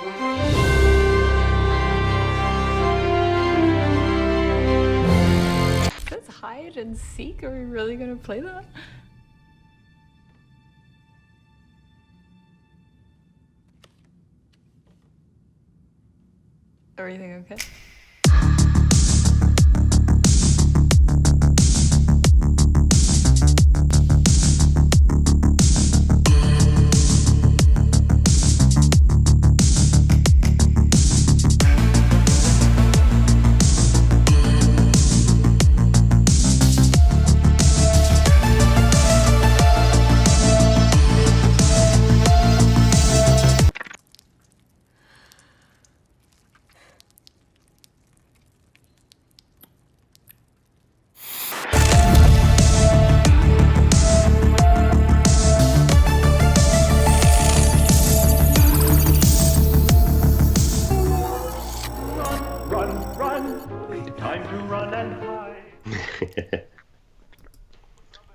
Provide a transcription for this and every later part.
That's hide and seek. Are we really gonna play that? Everything okay?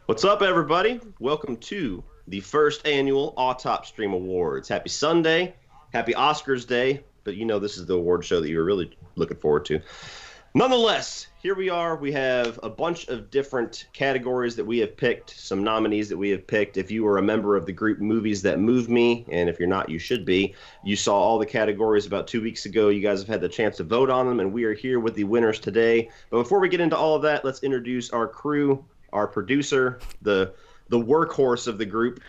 What's up, everybody? Welcome to the first annual Autopstream Awards. Happy Sunday, happy Oscars Day, but you know this is the award show that you were really looking forward to. Nonetheless, here we are. We have a bunch of different categories that we have picked, some nominees that we have picked. If you were a member of the group Movies That Move Me, and if you're not, you should be, you saw all the categories about 2 weeks ago. You guys have had the chance to vote on them, and we are here with the winners today. But before we get into all of that, let's introduce our crew, our producer, the workhorse of the group,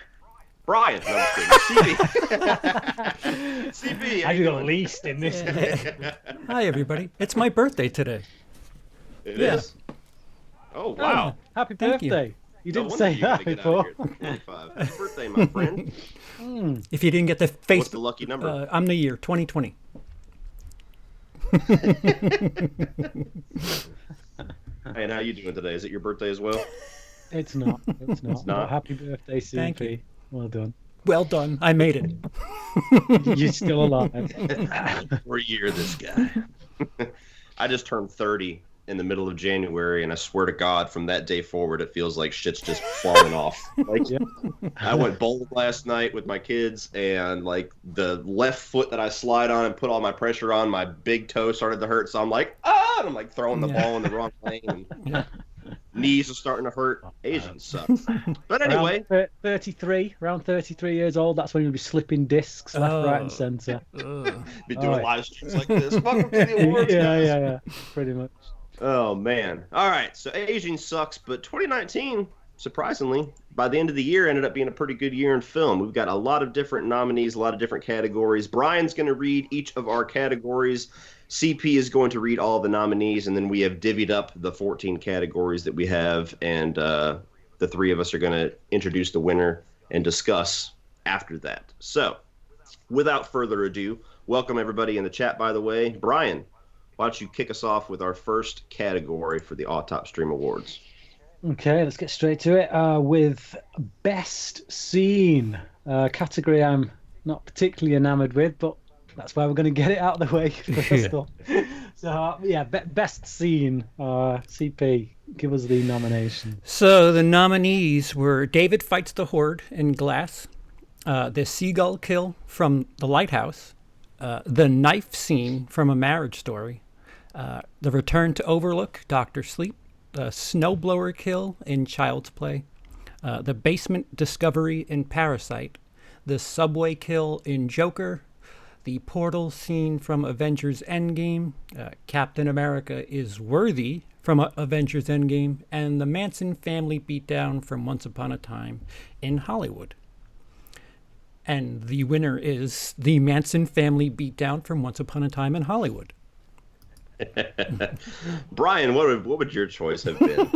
Brian. No, I'm just kidding. CB. CB, I do the least in this. Hi, everybody. It's my birthday today. It is? Oh, wow. Happy Thank you. birthday. You No didn't wonder say you gotta that get out of before. here at 25. Happy birthday, my friend. If you didn't get the face, What's the lucky number? I'm the year 2020. And how you doing today? Is it your birthday as well? It's not. It's not. It's not? But happy birthday, Thank CP. Well done. Well done. I made it. You're still alive. For a year, this guy. I just turned 30 in the middle of January, and I swear to God, from that day forward, it feels like shit's just falling off. Like, Yeah. I went bowling last night with my kids, and like the left foot that I slide on and put all my pressure on, my big toe started to hurt. So I'm like, ah! And I'm like throwing the ball in the wrong lane. And knees are starting to hurt. Asians suck. But anyway, around 33 years old, that's when you'll be slipping discs left, right, and centre. be doing live streams like this. Welcome to the awards. guys. Yeah, pretty much. Oh man. All right. So Asian sucks, but 2019, surprisingly, by the end of the year, ended up being a pretty good year in film. We've got a lot of different nominees, a lot of different categories. Brian's going to read each of our categories. CP is going to read all the nominees, and then we have divvied up the 14 categories that we have, and the three of us are going to introduce the winner and discuss after that. So, without further ado, welcome everybody in the chat, by the way. Brian, why don't you kick us off with our first category for the Autopstream Awards? Okay, let's get straight to it with Best Scene. Category I'm not particularly enamoured with, but that's why we're going to get it out of the way first off. So, Best Scene. CP, give us the nomination. So the nominees were David Fights the Horde in Glass, the seagull kill from The Lighthouse, the knife scene from A Marriage Story, the return to Overlook, Dr. Sleep, the snowblower kill in Child's Play, the basement discovery in Parasite, the subway kill in Joker, the portal scene from Avengers Endgame, Captain America is Worthy from Avengers Endgame, and the Manson family beatdown from Once Upon a Time in Hollywood. And the winner is the Manson family beatdown from Once Upon a Time in Hollywood. Brian, what would your choice have been?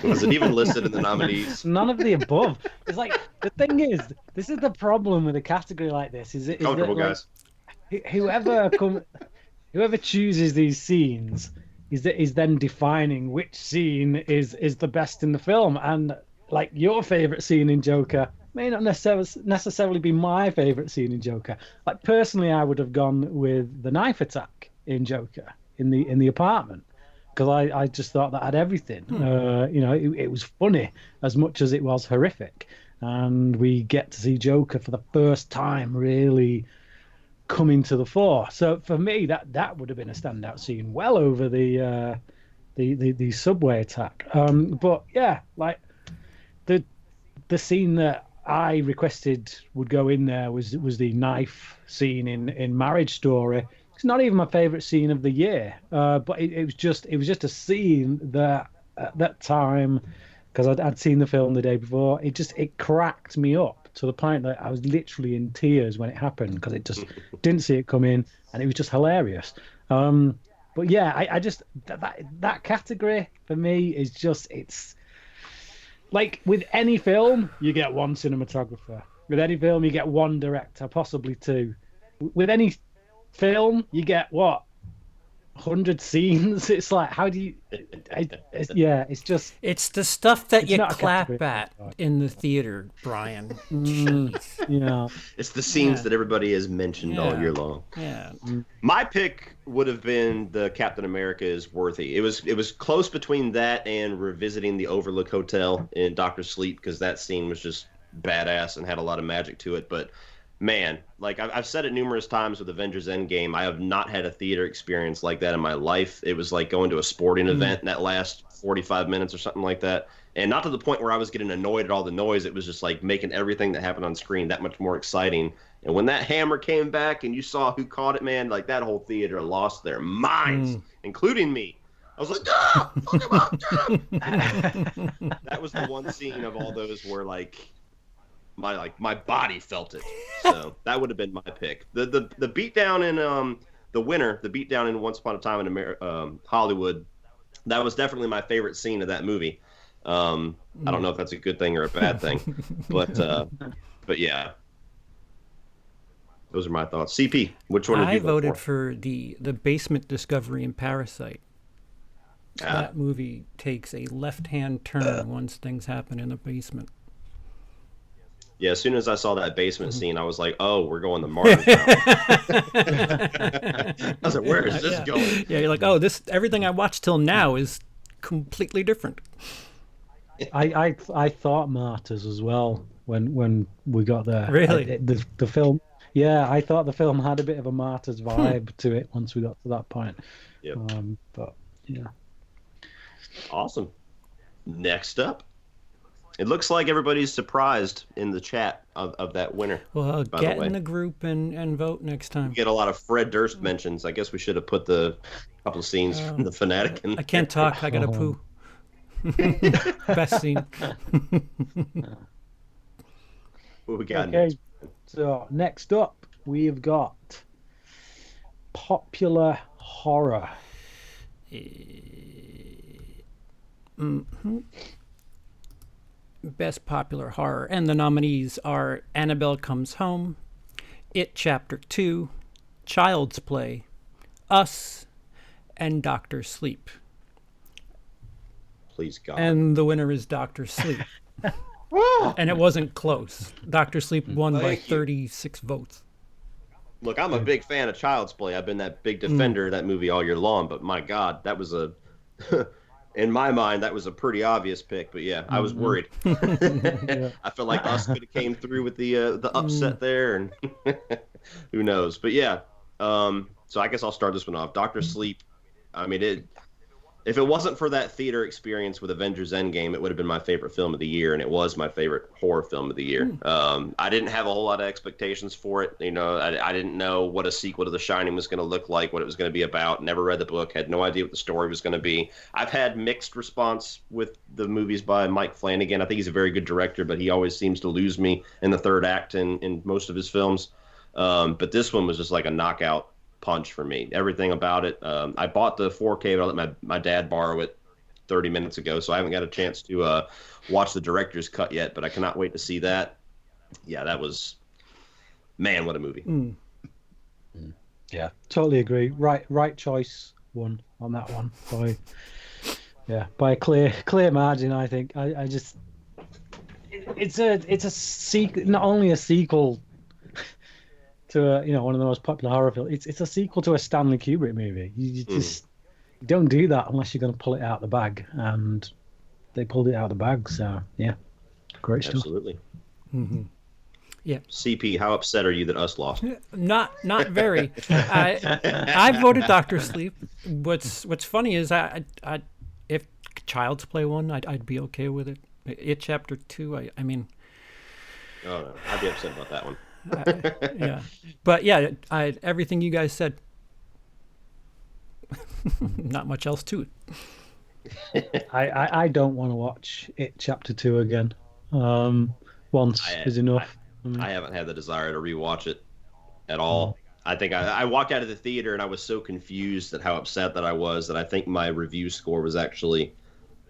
Was it even listed in the nominees? None of the above. It's like, the thing is, this is the problem with a category like this. Is Comfortable, that, like, guys. Whoever chooses these scenes is then defining which scene is the best in the film, and like your favorite scene in Joker may not necessarily be my favorite scene in Joker. Like personally, I would have gone with the knife attack in Joker in the apartment, because I just thought that had everything. It was funny as much as it was horrific, and we get to see Joker for the first time really coming to the fore. So for me, that would have been a standout scene, well over the subway attack. But yeah, like the scene that I requested would go in there was the knife scene in Marriage Story. It's not even my favorite scene of the year, but it was just a scene that at that time, because I'd seen the film the day before, it cracked me up to the point that I was literally in tears when it happened, because it just didn't see it come in, and it was just hilarious. But yeah, I just that category for me is just, it's like with any film you get one cinematographer, with any film you get one director, possibly two. With any film you get what, 100 scenes? It's like, how do you it's just, it's the stuff that it's you not a clap category. at in the theater, Brian. Jeez. Yeah. It's the scenes Yeah. that everybody has mentioned all Yeah. year long. Yeah. My pick would have been the Captain America is Worthy. It was close between that and revisiting the Overlook Hotel in Doctor Sleep, because that scene was just badass and had a lot of magic to it. But man, like I've said it numerous times with Avengers Endgame, I have not had a theater experience like that in my life. It was like going to a sporting event in that last 45 minutes or something like that. And not to the point where I was getting annoyed at all the noise. It was just like making everything that happened on screen that much more exciting. And when that hammer came back and you saw who caught it, man, like that whole theater lost their minds, including me. I was like, ah, fuck him up, get him. That was the one scene of all those where like my body felt it. So that would have been my pick. The beatdown in the winner, the beatdown in Once Upon a Time in Hollywood, that was definitely my favorite scene of that movie. I don't know if that's a good thing or a bad thing, but yeah, those are my thoughts. CP, which one did I you vote voted for the basement discovery in Parasite. That movie takes a left-hand turn once things happen in the basement. Yeah, as soon as I saw that basement scene, I was like, oh, we're going to Martin. I was like, where is this going? Yeah, you're like, oh, everything I watched till now is completely different. I thought Martyrs as well when we got there. Really? The film. Yeah, I thought the film had a bit of a Martyrs vibe to it once we got to that point. Yep. But yeah. Awesome. Next up. It looks like everybody's surprised in the chat of that winner. Well, by get the way. in the group and vote next time. We get a lot of Fred Durst mentions. I guess we should have put the couple of scenes from the Fanatic in I can't talk. I gotta poo. Best scene. What we got Okay, next? so next up we've got popular horror. Best popular horror, and the nominees are Annabelle Comes Home, It Chapter 2, Child's Play, Us, and Doctor Sleep. Please, God. And the winner is Doctor Sleep. And it wasn't close. Doctor Sleep won by Thank you. 36 votes. Look, I'm a big fan of Child's Play. I've been that big defender of that movie all year long, but my God, that was in my mind, that was a pretty obvious pick. But yeah, I was worried. I feel like Us could have came through with the upset there, and who knows? But yeah, so I guess I'll start this one off. Doctor Sleep. I mean, if it wasn't for that theater experience with Avengers Endgame, it would have been my favorite film of the year, and it was my favorite horror film of the year. I didn't have a whole lot of expectations for it. You know, I didn't know what a sequel to The Shining was going to look like, what it was going to be about. Never read the book, had no idea what the story was going to be. I've had mixed response with the movies by Mike Flanagan. I think he's a very good director, but he always seems to lose me in the third act in most of his films. But this one was just like a knockout punch for me. Everything about it. I bought the 4K, but I let my dad borrow it 30 minutes ago, so I haven't got a chance to watch the director's cut yet, but I cannot wait to see that. Yeah, that was, man, what a movie. Yeah, totally agree. Right choice won on that one by a clear margin. I think. I just it's a sequel, not only a sequel to one of the most popular horror films. It's a sequel to a Stanley Kubrick movie. You just don't do that unless you're going to pull it out of the bag, and they pulled it out of the bag. So yeah, great stuff. Absolutely. Yeah. CP, how upset are you that us lost? Not very. I voted Doctor Sleep. What's funny is I if Child's Play won, I'd be okay with it. It Chapter 2. I mean. Oh no, I'd be upset about that one. Yeah, but yeah, everything you guys said. Not much else to it. I don't want to watch It Chapter 2 again. Once is enough. I haven't had the desire to rewatch it at all. I think I walked out of the theater and I was so confused at how upset that I was that I think my review score was actually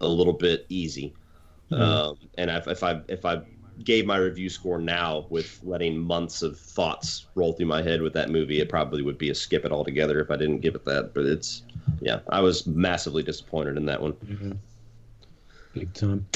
a little bit easy. And if I gave my review score now with letting months of thoughts roll through my head with that movie, it probably would be a skip it altogether if I didn't give it that. But I was massively disappointed in that one. Mm-hmm. Big time.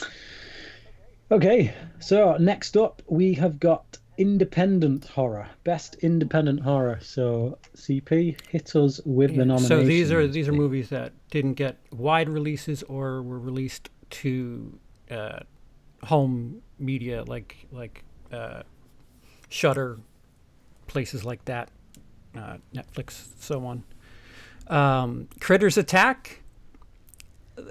Okay, so next up we have got independent horror, best independent horror. So CP, hit us with the nominations. So these are movies that didn't get wide releases or were released to home media like Shudder, places like that, Netflix, so on. Critters Attack. Full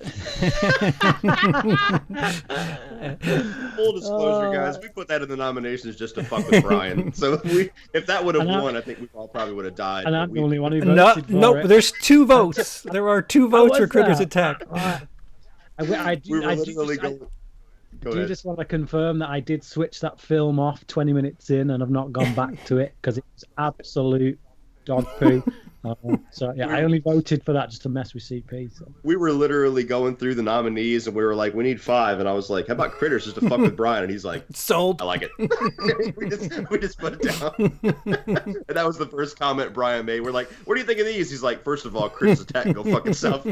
disclosure, guys, we put that in the nominations just to fuck with Brian. So if that would have won, I think we all probably would have died. And I'm the only one who voted for it. There's 2 votes. There are 2 votes for Critters Attack. I do just want to confirm that I did switch that film off 20 minutes in and I've not gone back to it because it was absolute dog poo. So yeah, I only voted for that just to mess with CP. So. We were literally going through the nominees and we were like, we need 5, and I was like, how about Critters just to fuck with Brian? And he's like, sold. I like it. we just put it down. And that was the first comment Brian made. We're like, what do you think of these? He's like, first of all, Critters Attack, go fuck itself.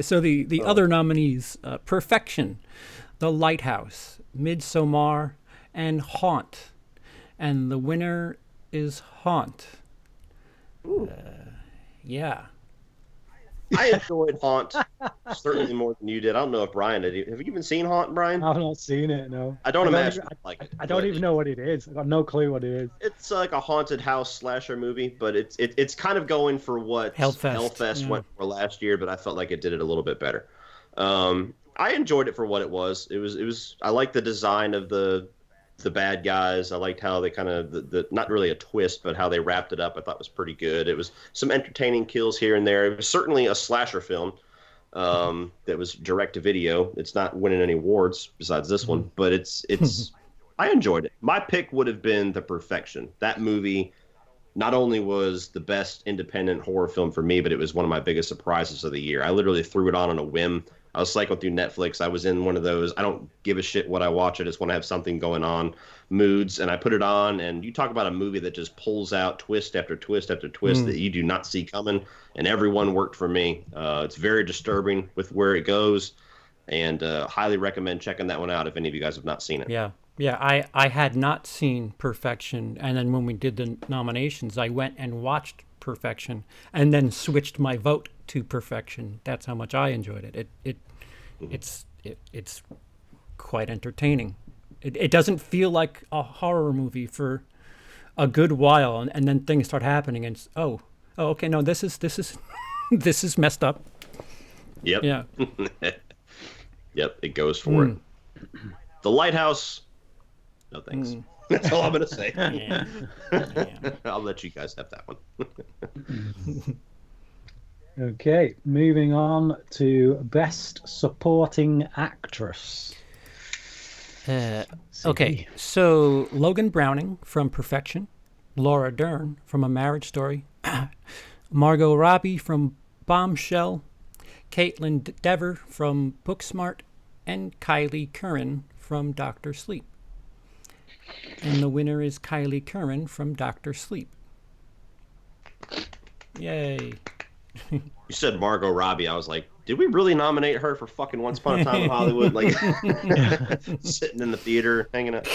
So the other nominees: Perfection, The Lighthouse, Midsommar, and Haunt. And the winner is Haunt. Yeah. I enjoyed Haunt certainly more than you did. I don't know if Brian did. Have you even seen Haunt, Brian? I've not seen it, no. I don't imagine like it. I don't even know what it is. I've got no clue what it is. It's like a haunted house slasher movie, but it's kind of going for what Hellfest went for last year, but I felt like it did it a little bit better. I enjoyed it for what it was. It was I liked the design of the bad guys. I liked how they kind of the not really a twist, but how they wrapped it up. I thought was pretty good. It was some entertaining kills here and there. It was certainly a slasher film that was direct to video. It's not winning any awards besides this one, but it's I enjoyed it. My pick would have been The Perfection. That movie not only was the best independent horror film for me, but it was one of my biggest surprises of the year. I literally threw it on a whim. I was cycling through Netflix. I was in one of those, I don't give a shit what I watch. I just want to have something going on moods. And I put it on, and you talk about a movie that just pulls out twist after twist after twist that you do not see coming. And everyone worked for me. It's very disturbing with where it goes. And highly recommend checking that one out if any of you guys have not seen it. Yeah. I had not seen Perfection. And then when we did the nominations, I went and watched Perfection and then switched my vote to Perfection. That's how much I enjoyed it. It's quite entertaining. It doesn't feel like a horror movie for a good while, and then things start happening, and it's, okay, no, this is this is messed up. Yep. Yeah. Yep. It goes for it. The Lighthouse. No thanks. That's all I'm gonna say. Yeah. I'll let you guys have that one. Okay, moving on to Best Supporting Actress. Okay, so Logan Browning from Perfection, Laura Dern from A Marriage Story, Margot Robbie from Bombshell, Caitlin Dever from Booksmart, and Kylie Curran from Dr. Sleep. And the winner is Kylie Curran from Dr. Sleep. Yay. You said Margot Robbie. I was like, did we really nominate her for fucking Once Upon a Time in Hollywood? Like, sitting in the theater, hanging out.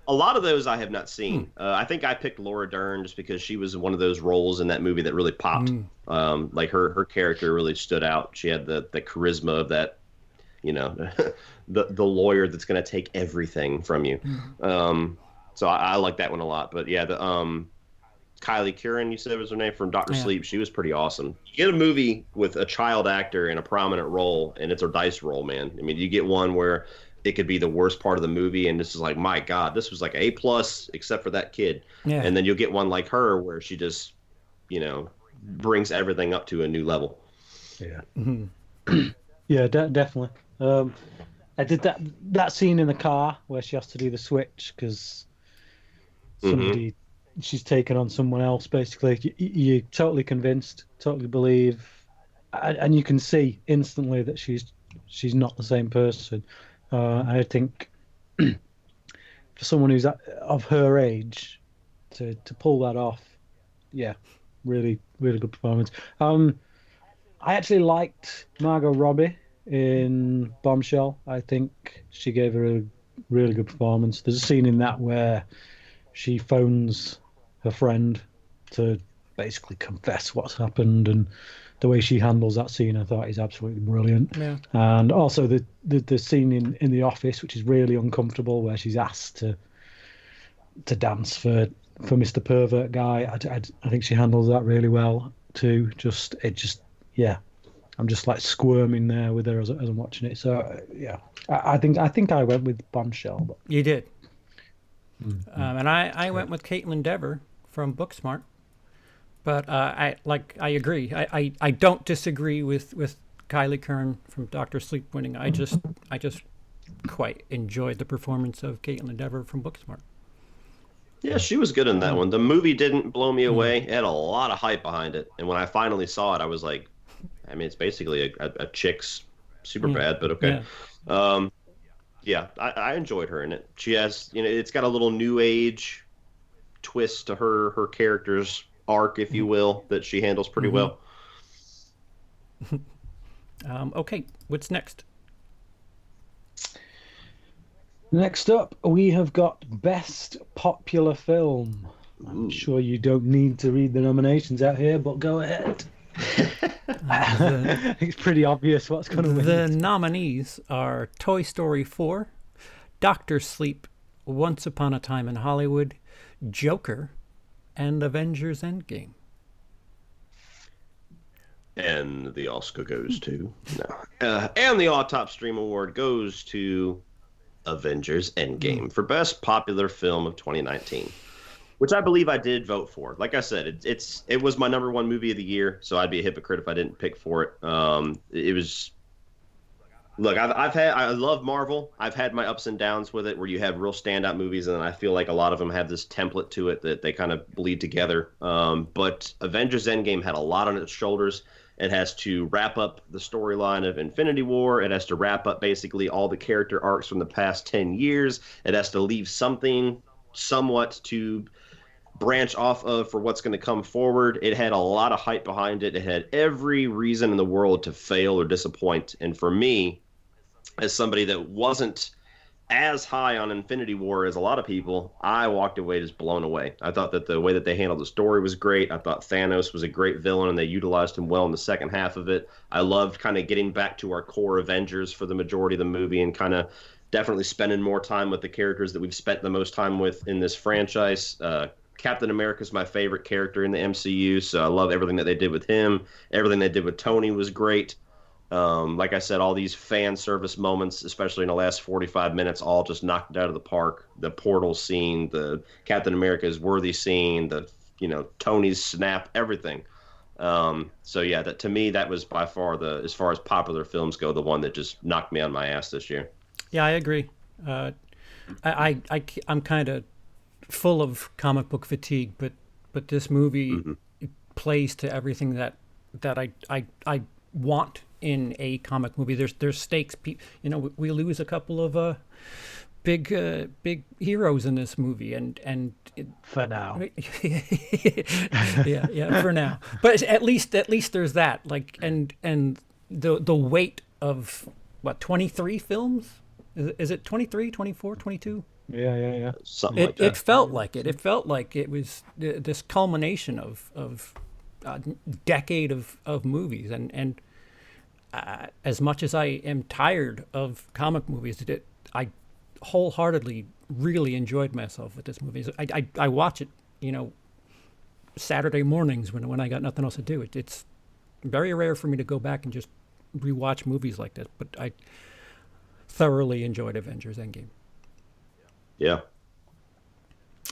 A lot of those I have not seen. I think I picked Laura Dern just because she was one of those roles in that movie that really popped. Like her character really stood out. She had the charisma of that the lawyer that's going to take everything from you. So I like that one a lot. But yeah, the Kylie Curran, you said was her name, from Dr. Sleep. She was pretty awesome. You get a movie with a child actor in a prominent role, and it's a dice roll, man. I mean, you get one where it could be the worst part of the movie, and this is like, my God, this was like A+, except for that kid. Yeah. And then you'll get one like her where she just, brings everything up to a new level. Yeah. Yeah, definitely. I did that scene in the car where she has to do the switch because she's taken on someone else. Basically, you're totally convinced, totally believe, and you can see instantly that she's not the same person. I think for someone who's of her age to pull that off, yeah, really, really good performance. I actually liked Margot Robbie in Bombshell. I think she gave a really good performance. There's a scene in that where she phones her friend to basically confess what's happened, and the way she handles that scene I thought is absolutely brilliant. Yeah. And also the scene in the office, which is really uncomfortable, where she's asked to dance for Mr. Pervert guy. I think she handles that really well too. Yeah, I'm just like squirming there with her as I'm watching it. So yeah, I think I went with Bombshell. But... You did. And I went with Caitlin Dever from Booksmart. But I agree. I don't disagree with Kylie Curran from Dr. Sleep winning. I just quite enjoyed the performance of Caitlin Dever from Booksmart. Yeah, she was good in that one. The movie didn't blow me away. It had a lot of hype behind it. And when I finally saw it, I was like, I mean, it's basically a chick's super bad, but okay. Yeah, I enjoyed her in it. She has, it's got a little new age twist to her character's arc, if you will, that she handles pretty well. Okay, what's next? Next up, we have got Best Popular Film. I'm sure you don't need to read the nominations out here, but go ahead. It's pretty obvious what's going to win. The nominees are Toy Story 4, Dr. Sleep, Once Upon a Time in Hollywood, Joker, and Avengers Endgame. And the Oscar goes to... No. And the Autopstream Award goes to Avengers Endgame for Best Popular Film of 2019. Which I believe I did vote for. Like I said, it was my number one movie of the year, so I'd be a hypocrite if I didn't pick for it. It was... Look, I love Marvel. I've had my ups and downs with it, where you have real standout movies, and I feel like a lot of them have this template to it that they kind of bleed together. But Avengers Endgame had a lot on its shoulders. It has to wrap up the storyline of Infinity War. It has to wrap up basically all the character arcs from the past 10 years. It has to leave something somewhat to branch off of for what's going to come forward. It had a lot of hype behind it. It had every reason in the world to fail or disappoint. And for me, as somebody that wasn't as high on Infinity War as a lot of people, I walked away just blown away. I thought that the way that they handled the story was great. I thought Thanos was a great villain, and they utilized him well in the second half of it. I loved kind of getting back to our core Avengers for the majority of the movie, and kind of definitely spending more time with the characters that we've spent the most time with in this franchise. Captain America's my favorite character in the MCU, so I love everything that they did with him. Everything they did with Tony was great. Like I said, all these fan service moments, especially in the last 45 minutes, all just knocked it out of the park. The portal scene, the Captain America's worthy scene, the Tony's snap, everything. So yeah, that to me, that was by far as far as popular films go, the one that just knocked me on my ass this year. Yeah, I agree. I'm kind of full of comic book fatigue, but this movie plays to everything that I want in a comic movie. There's stakes. We lose a couple of big heroes in this movie, and for now, yeah, for now. But at least there's that. Like, and the weight of what, 23 films? Is it 23, 24, 22? Yeah. Something like that. It felt like it. It felt like it was this culmination of a decade of movies, and as much as I am tired of comic movies, I wholeheartedly really enjoyed myself with this movie. I watch it, Saturday mornings when I got nothing else to do. It's very rare for me to go back and just rewatch movies like this, but I thoroughly enjoyed Avengers Endgame. Yeah.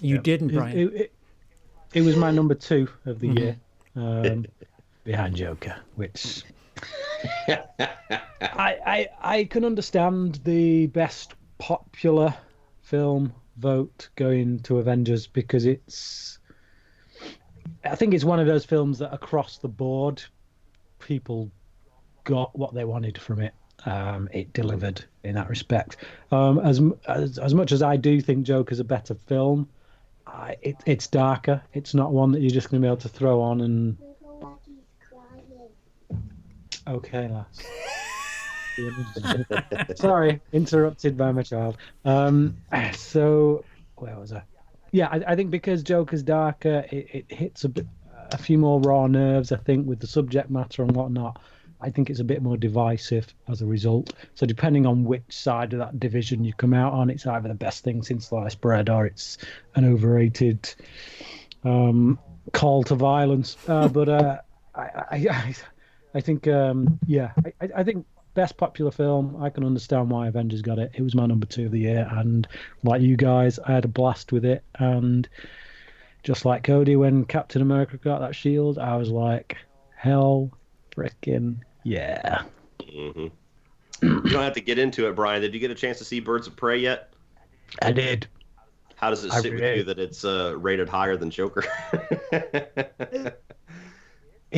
You didn't, Brian. It was my number 2 of the year, behind Joker, which I can understand the best popular film vote going to Avengers, because I think it's one of those films that across the board people got what they wanted from it. It delivered in that respect. As much as I do think Joker's a better film, it's darker. It's not one that you're just going to be able to throw on and... Okay, lass. Sorry, interrupted by my child. So, where was I? Yeah, I think because Joker's darker, it hits a few more raw nerves, I think, with the subject matter and whatnot. I think it's a bit more divisive as a result. So depending on which side of that division you come out on, it's either the best thing since sliced bread or it's an overrated call to violence. But I think, I think best popular film, I can understand why Avengers got it. It was my number 2 of the year. And like you guys, I had a blast with it. And just like Cody, when Captain America got that shield, I was like, hell frickin' yeah. Mm-hmm. You don't have to get into it, Brian. Did you get a chance to see Birds of Prey yet? I did. How does it sit with you that it's rated higher than Joker? It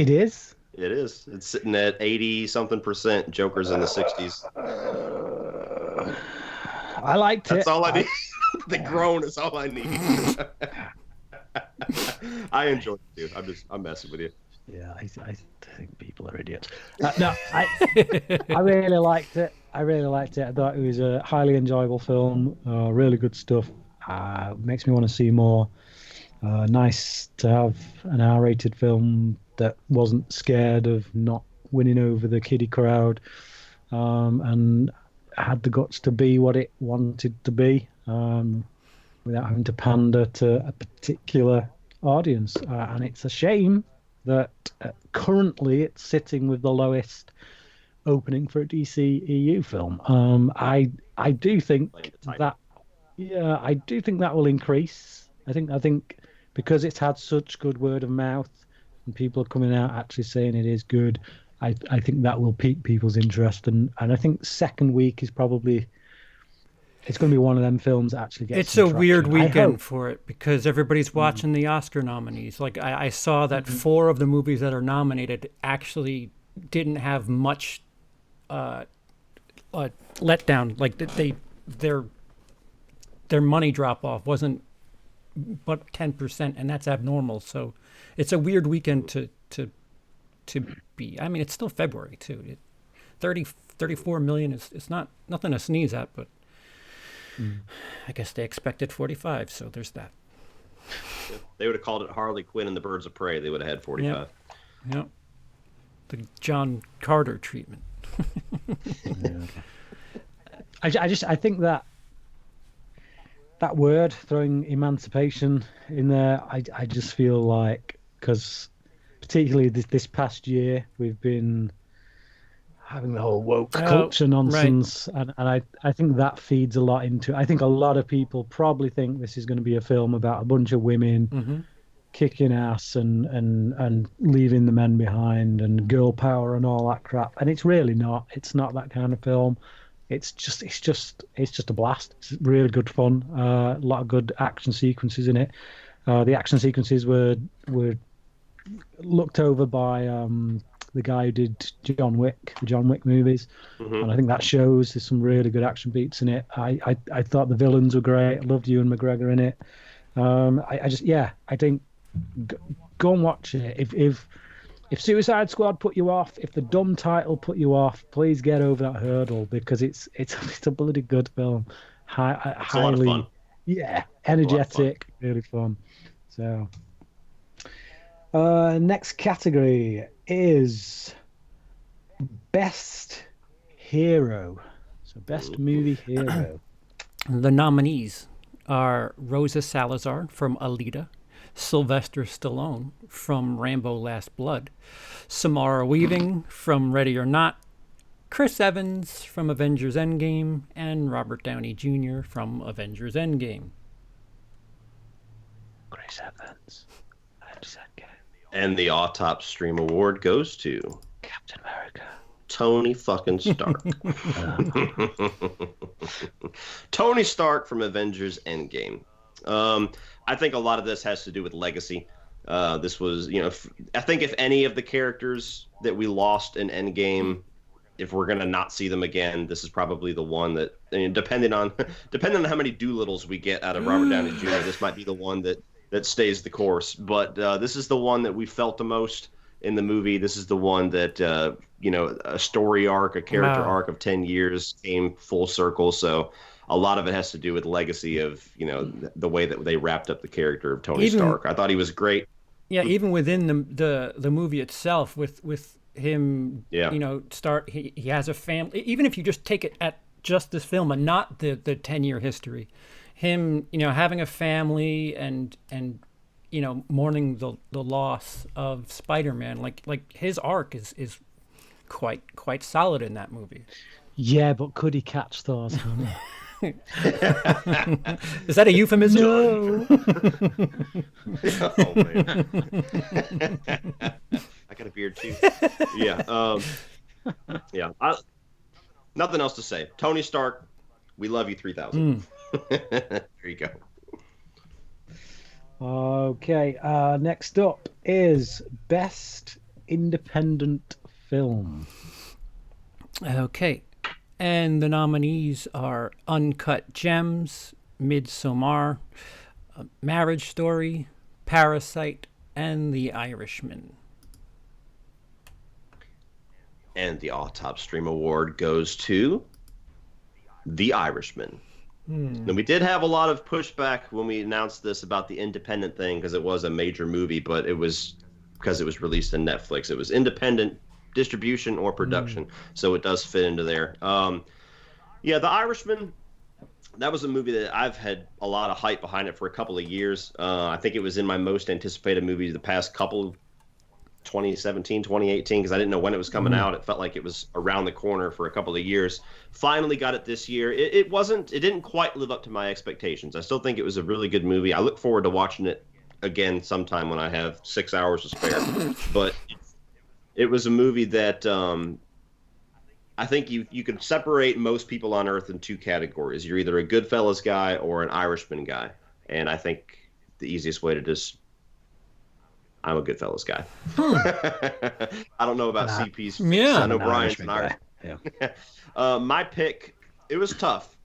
is? It is. It's sitting at 80-something%. Joker's in the 60s. I liked it. That's all I need. The groan is all I need. I enjoyed it, dude. I'm messing with you. Yeah, I think people are idiots. No, I really liked it. I thought it was a highly enjoyable film. Really good stuff. Makes me want to see more. Nice to have an R-rated film that wasn't scared of not winning over the kiddie crowd, and had the guts to be what it wanted to be, without having to pander to a particular audience. And it's a shame that currently it's sitting with the lowest opening for a DC EU film. I do think that will increase. I think because it's had such good word of mouth and people are coming out actually saying it is good, I think that will pique people's interest. And I think second week is probably... It's going to be one of them films that actually gets... It's a weird weekend for it because everybody's watching the Oscar nominees. Like I saw that 4 of the movies that are nominated actually didn't have much letdown. Like their money drop off wasn't but 10%, and that's abnormal. So it's a weird weekend to be. I mean, it's still February too. 34 million is not nothing to sneeze at, but. I guess they expected 45, so there's that. Yeah, they would have called it Harley Quinn and the Birds of Prey. They would have had 45. Yeah. The John Carter treatment. I think that word, throwing emancipation in there, I just feel like, because particularly this past year, we've been having the whole woke culture nonsense, right. and I think that feeds a lot into it. I think a lot of people probably think this is going to be a film about a bunch of women kicking ass and leaving the men behind and girl power and all that crap, and it's really not. It's not that kind of film. It's just a blast. It's really good fun. A lot of good action sequences in it. The action sequences were looked over by the guy who did the John Wick movies, and I think that shows. There's some really good action beats in it. I thought the villains were great. I loved Ewan McGregor in it. I think go and watch it. If Suicide Squad put you off, if the dumb title put you off, please get over that hurdle, because it's a bloody good film. Highly, a lot of fun. Yeah, energetic, really fun. So, next category is Best hero. So best movie hero. The nominees are Rosa Salazar from Alita, Sylvester Stallone from Rambo Last Blood, Samara Weaving from Ready or Not, Chris Evans from Avengers Endgame, and Robert Downey Jr. from Avengers Endgame. Chris Evans. And the Autopstream Award goes to Captain America. Tony fucking Stark. Tony Stark from Avengers Endgame. I think a lot of this has to do with legacy. This was, I think if any of the characters that we lost in Endgame, if we're gonna not see them again, this is probably the one that, depending on how many Doolittles we get out of Robert Downey Jr., this might be the one that stays the course. But this is the one that we felt the most in the movie. This is the one that a story arc, a character arc of 10 years came full circle. So a lot of it has to do with legacy of the way that they wrapped up the character of Tony Stark. I thought he was great. Yeah, even within the movie itself, with him, he has a family. Even if you just take it at just this film and not the 10-year history, him having a family and mourning the loss of Spider-Man, like his arc is quite solid in that movie. Yeah, but could he catch Thor's hammer? Is that a euphemism? No. Oh man, I got a beard too. Yeah, yeah. Nothing else to say. Tony Stark, we love you 3000. There you go. Okay, next up is Best Independent Film. Okay, and the nominees are Uncut Gems, Midsommar, Marriage Story, Parasite, and The Irishman. And the Autopstream Award goes to The Irishman. And we did have a lot of pushback when we announced this about the independent thing, because it was a major movie, but it was because it was released on Netflix. It was independent distribution or production, so it does fit into there. Yeah, The Irishman, that was a movie that I've had a lot of hype behind it for a couple of years. I think it was in my most anticipated movies the past couple, 2017, 2018, because I didn't know when it was coming out. It felt like it was around the corner for a couple of years. Finally got it this year. It didn't quite live up to my expectations. I still think it was a really good movie. I look forward to watching it again sometime when I have 6 hours to spare. But it was a movie that I think you could separate most people on Earth in two categories. You're either a Goodfellas guy or an Irishman guy. And I think the easiest way to just... I'm a Goodfellas guy. I don't know about CP's. Yeah, I know Brian's an Irishman. Yeah. My pick, it was tough.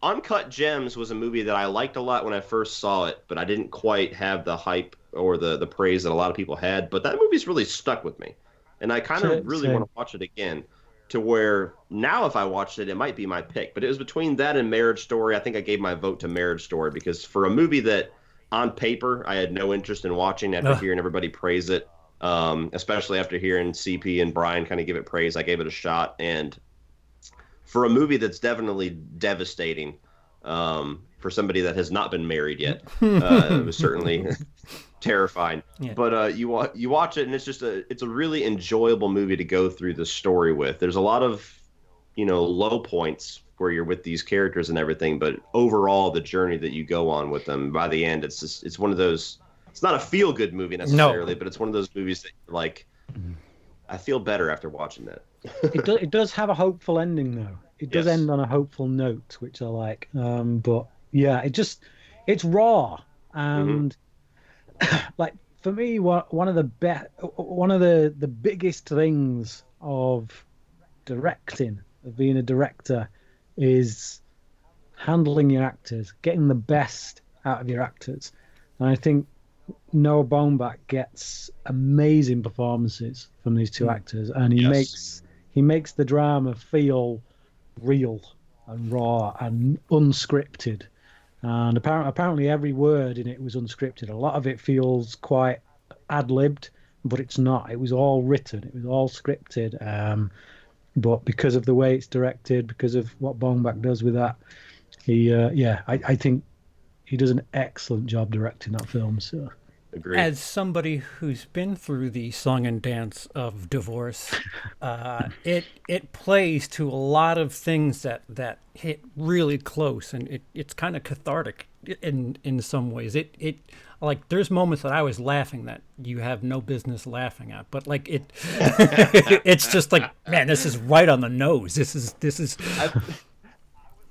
Uncut Gems was a movie that I liked a lot when I first saw it, but I didn't quite have the hype or the praise that a lot of people had. But that movie's really stuck with me. And I kind of really want to watch it again, to where now if I watched it, it might be my pick. But it was between that and Marriage Story. I think I gave my vote to Marriage Story, because for a movie that on paper I had no interest in watching, after hearing everybody praise it, especially after hearing CP and Brian kind of give it praise, I gave it a shot. And for a movie that's definitely devastating for somebody that has not been married yet, it was certainly terrifying. Yeah. But you watch it, and it's a really enjoyable movie to go through the story with. There's a lot of low points where you're with these characters and everything, but overall the journey that you go on with them, by the end, it's one of those. It's not a feel good movie necessarily, but it's one of those movies that you're like, I feel better after watching that. It does have a hopeful ending though. It does end on a hopeful note, which I like. But yeah, it's raw, and like for me, one of the biggest things of directing, of being a director, is handling your actors, getting the best out of your actors. And I think Noah Baumbach gets amazing performances from these two actors, and he makes the drama feel real and raw and unscripted. And apparently every word in it was unscripted. A lot of it feels quite ad-libbed, but it's not. It was all written. It was all scripted. But because of the way it's directed, because of what Baumbach does with that, I think he does an excellent job directing that film. So, Agreed. As somebody who's been through the song and dance of divorce, it plays to a lot of things that hit really close, and it's kind of cathartic in some ways. It like there's moments that I was laughing that you have no business laughing at, but like it's just like, man, this is right on the nose. This is.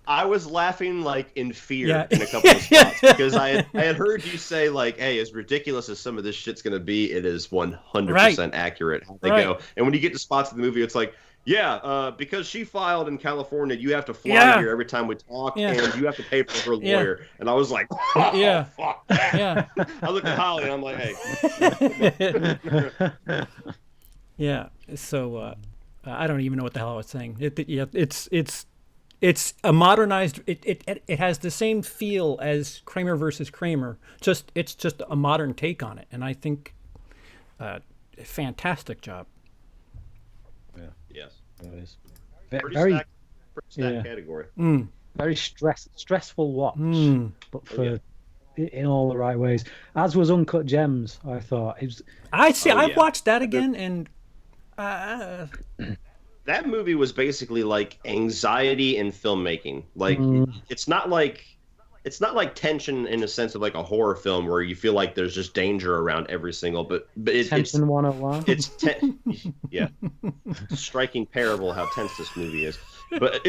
I was laughing like in fear in a couple of spots because I had heard you say like, "Hey, as ridiculous as some of this shit's gonna be, it is 100% accurate how they go." And when you get to spots in the movie, it's like, because she filed in California, you have to fly here every time we talk, and you have to pay for her lawyer. And I was like, "Oh, fuck that." I looked at Holly and I'm like, "Hey." So I don't even know what the hell I was saying. It's a modernized. It has the same feel as Kramer versus Kramer. It's just a modern take on it, and I think, fantastic job. Yeah. Yes. It is. Pretty stacked category. Very stressful watch, but in all the right ways. As was Uncut Gems, I thought. I've watched that again, and that movie was basically like anxiety in filmmaking. Like it's not like tension in a sense of like a horror film where you feel like there's just danger around every single. But Tension 101. It's striking parable how tense this movie is. But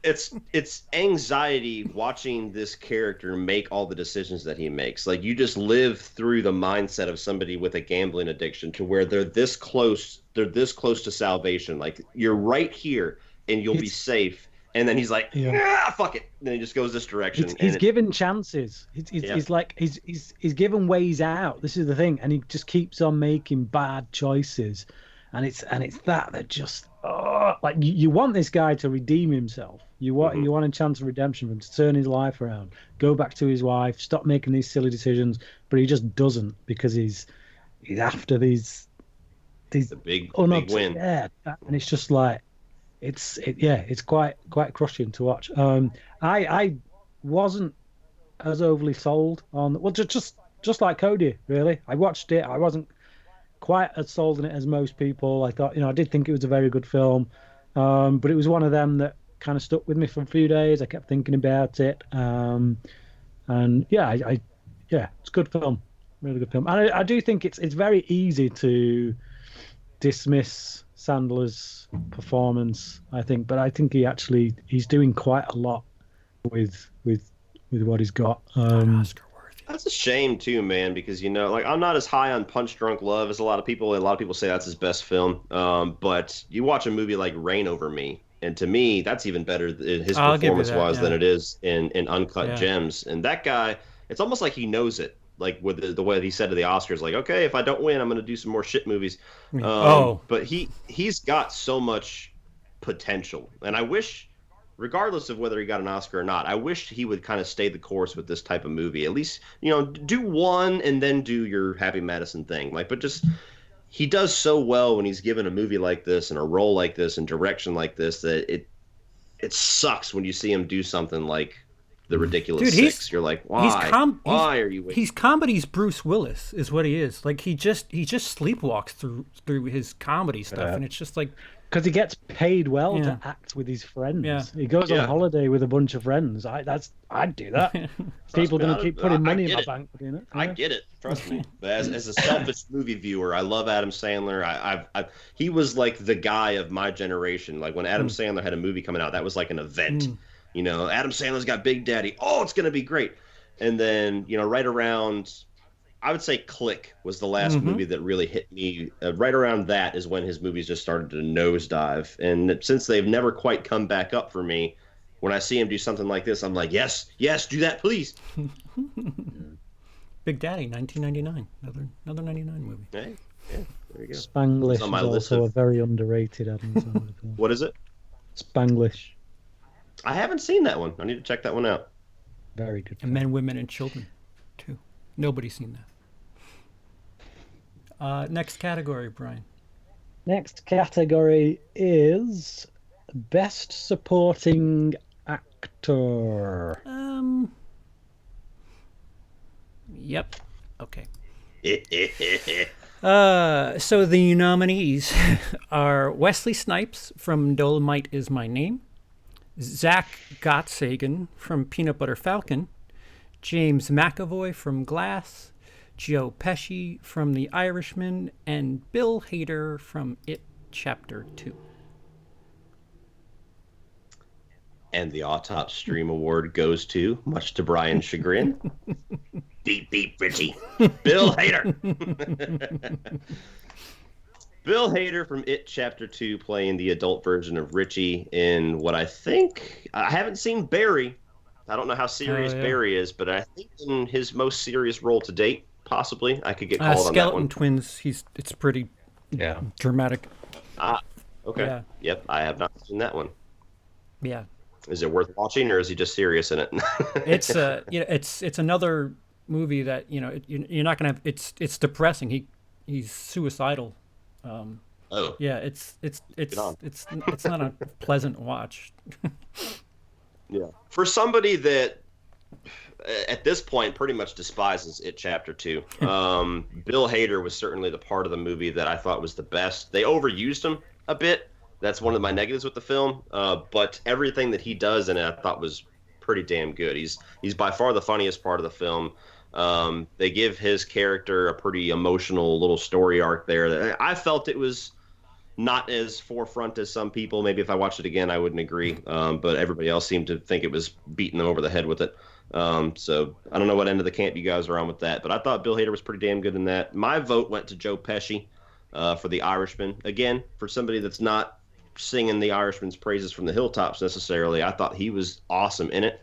it's anxiety watching this character make all the decisions that he makes. Like you just live through the mindset of somebody with a gambling addiction to where they're this close to salvation. Like you're right here and you'll be safe. And then he's like, fuck it. And then he just goes this direction. He's given chances. He's like he's given ways out. This is the thing, and he just keeps on making bad choices, and it's that just like you want this guy to redeem himself. You want a chance of redemption for him to turn his life around, go back to his wife, stop making these silly decisions, but he just doesn't because he's after these big win. Yeah, and it's just like. It's quite crushing to watch. I wasn't as overly sold on just like Cody, really. I watched it. I wasn't quite as sold on it as most people. I thought, I did think it was a very good film, but it was one of them that kind of stuck with me for a few days. I kept thinking about it, and it's a good film, really good film. And I do think it's very easy to dismiss Sandler's performance, I think, but I think he's doing quite a lot with what he's got. That's a shame too, man, because like I'm not as high on Punch Drunk Love as a lot of people. A lot of people say that's his best film, but you watch a movie like Reign Over Me, and to me, that's even better his performance-wise than it is in Uncut Gems. And that guy, it's almost like he knows it. Like with the way he said to the Oscars, like, okay, if I don't win, I'm going to do some more shit movies. But he's got so much potential, and I wish, regardless of whether he got an Oscar or not, I wish he would kind of stay the course with this type of movie. At least do one and then do your Happy Madison thing. But just he does so well when he's given a movie like this and a role like this and direction like this that it sucks when you see him do something like The Ridiculous Six. You're like, why? Why are you waiting? He's comedy's Bruce Willis, is what he is. Like he just sleepwalks through his comedy stuff, and it's just like because he gets paid well to act with his friends. Yeah. He goes on holiday with a bunch of friends. I'd do that. People going to keep putting money in my bank for doing it. I get it. Trust me. But as a selfish movie viewer, I love Adam Sandler. He was like the guy of my generation. Like when Adam Sandler had a movie coming out, that was like an event. Adam Sandler's got Big Daddy. Oh, it's going to be great. And then, right around, I would say Click was the last movie that really hit me. Right around that is when his movies just started to nosedive. And since they've never quite come back up for me, when I see him do something like this, I'm like, yes, do that, please. Big Daddy, 1999. Another 99 movie. Hey, yeah, there you go. Spanglish is also a very underrated Adam Sandler film. What is it? Spanglish. I haven't seen that one. I need to check that one out. Very good. And Men, Women, and Children, too. Nobody's seen Next category, Brian. Next category is Best Supporting Actor. Yep. Okay. So the nominees are Wesley Snipes from Dolomite Is My Name, Zach Gottsagen from Peanut Butter Falcon, James McAvoy from Glass, Joe Pesci from The Irishman, and Bill Hader from It Chapter 2. And the Autopstream Award goes to, much to Brian's chagrin, Beep Beep Richie, Bill Hader. Bill Hader from It Chapter 2 playing the adult version of Richie in what I haven't seen Barry. I don't know how serious Barry is, but I think in his most serious role to date, possibly, I could get called on that one. Skeleton Twins, it's pretty dramatic. Okay. Yeah. Yep, I have not seen that one. Yeah. Is it worth watching, or is he just serious in it? It's it's another movie that you're not gonna have. It's depressing. He's suicidal. Yeah, it's not a pleasant watch. Yeah, for somebody that at this point pretty much despises It Chapter 2, Bill Hader was certainly the part of the movie that I thought was the best. They overused him a bit. That's one of my negatives with the film. But everything that he does in it, I thought was pretty damn good. He's by far the funniest part of the film. They give his character a pretty emotional little story arc there. I felt it was not as forefront as some people. Maybe if I watched it again, I wouldn't agree. But everybody else seemed to think it was beating them over the head with it. So I don't know what end of the camp you guys are on with that. But I thought Bill Hader was pretty damn good in that. My vote went to Joe Pesci for The Irishman. Again, for somebody that's not singing The Irishman's praises from the hilltops necessarily, I thought he was awesome in it.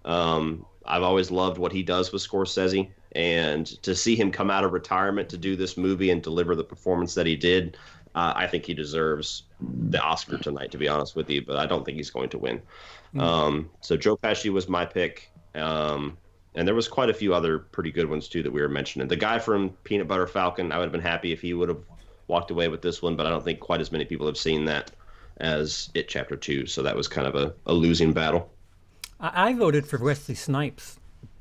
I've always loved what he does with Scorsese, and to see him come out of retirement to do this movie and deliver the performance that he did, I think he deserves the Oscar tonight, to be honest with you, but I don't think he's going to win. So Joe Pesci was my pick, and there was quite a few other pretty good ones too that we were mentioning. The guy from Peanut Butter Falcon, I would have been happy if he would have walked away with this one, but I don't think quite as many people have seen that as It Chapter 2, so that was kind of a losing battle. I voted for Wesley Snipes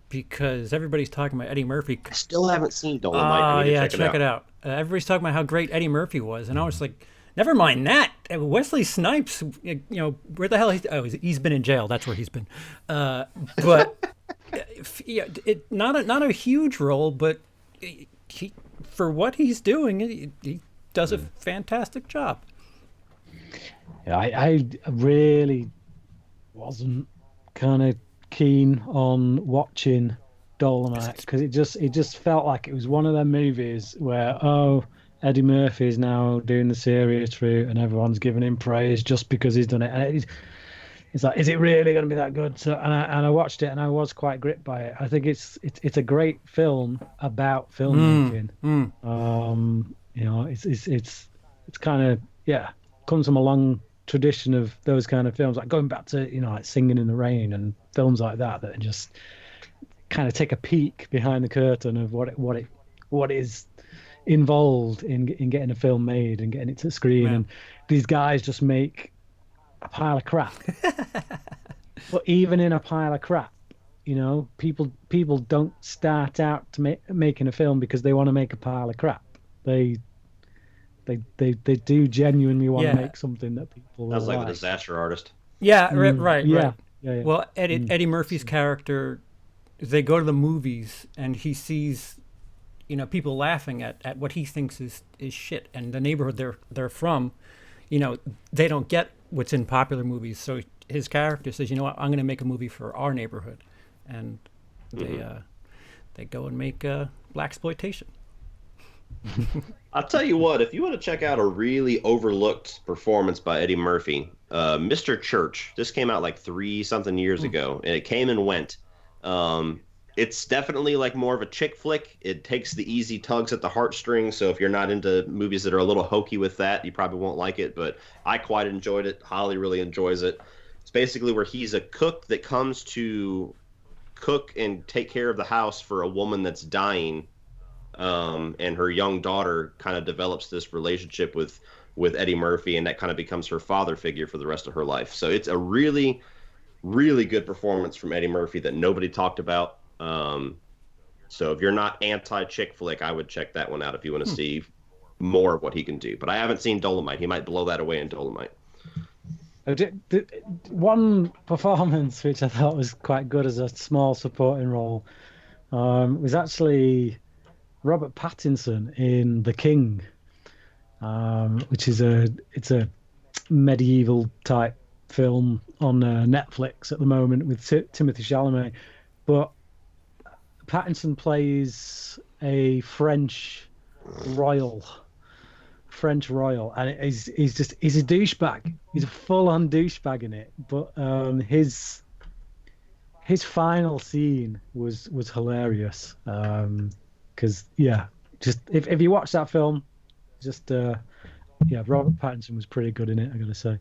because everybody's talking about Eddie Murphy. I still haven't seen Dolomite. Check it out. Everybody's talking about how great Eddie Murphy was, and I was like, never mind that. Wesley Snipes, where the hell he's been in jail. That's where he's been. But not a huge role, but for what he's doing, he does a fantastic job. Yeah, I really wasn't kind of keen on watching Dolomite because it just felt like it was one of them movies where Eddie Murphy is now doing the serious route and everyone's giving him praise just because he's done it, and it's like, is it really going to be that good? So and I watched it and I was quite gripped by it. I think it's a great film about filmmaking. It's kind of comes from a long tradition of those kind of films, like going back to like Singing in the Rain and films like that just kind of take a peek behind the curtain of what is involved in getting a film made and getting it to screen. Yeah. And these guys just make a pile of crap. But even in a pile of crap, people don't start out to making a film because they want to make a pile of crap. They do genuinely want to make something that people Sounds like a disaster artist. Yeah, right. Yeah. Well, Eddie Murphy's character, they go to the movies and he sees, people laughing at what he thinks is shit, and the neighborhood they're from, they don't get what's in popular movies. So his character says, you know what, I'm going to make a movie for our neighborhood, and they go and make blaxploitation. I'll tell you what, if you want to check out a really overlooked performance by Eddie Murphy, Mr. Church, this came out like 3-something years ago, and it came and went. It's definitely like more of a chick flick. It takes the easy tugs at the heartstrings, so if you're not into movies that are a little hokey with that, you probably won't like it, but I quite enjoyed it. Holly really enjoys it. It's basically where he's a cook that comes to cook and take care of the house for a woman that's dying and her young daughter kind of develops this relationship with Eddie Murphy, and that kind of becomes her father figure for the rest of her life. So it's a really, really good performance from Eddie Murphy that nobody talked about. So if you're not anti-chick flick, I would check that one out if you want to see more of what he can do. But I haven't seen Dolomite. He might blow that away in Dolomite. One performance which I thought was quite good as a small supporting role was actually Robert Pattinson in The King, which is a medieval type film on Netflix at the moment with Timothée Chalamet. But Pattinson plays a French royal, and he's a douchebag. He's a full-on douchebag in it. But his final scene was hilarious. Because just if you watch that film, just Robert Pattinson was pretty good in it, I gotta say.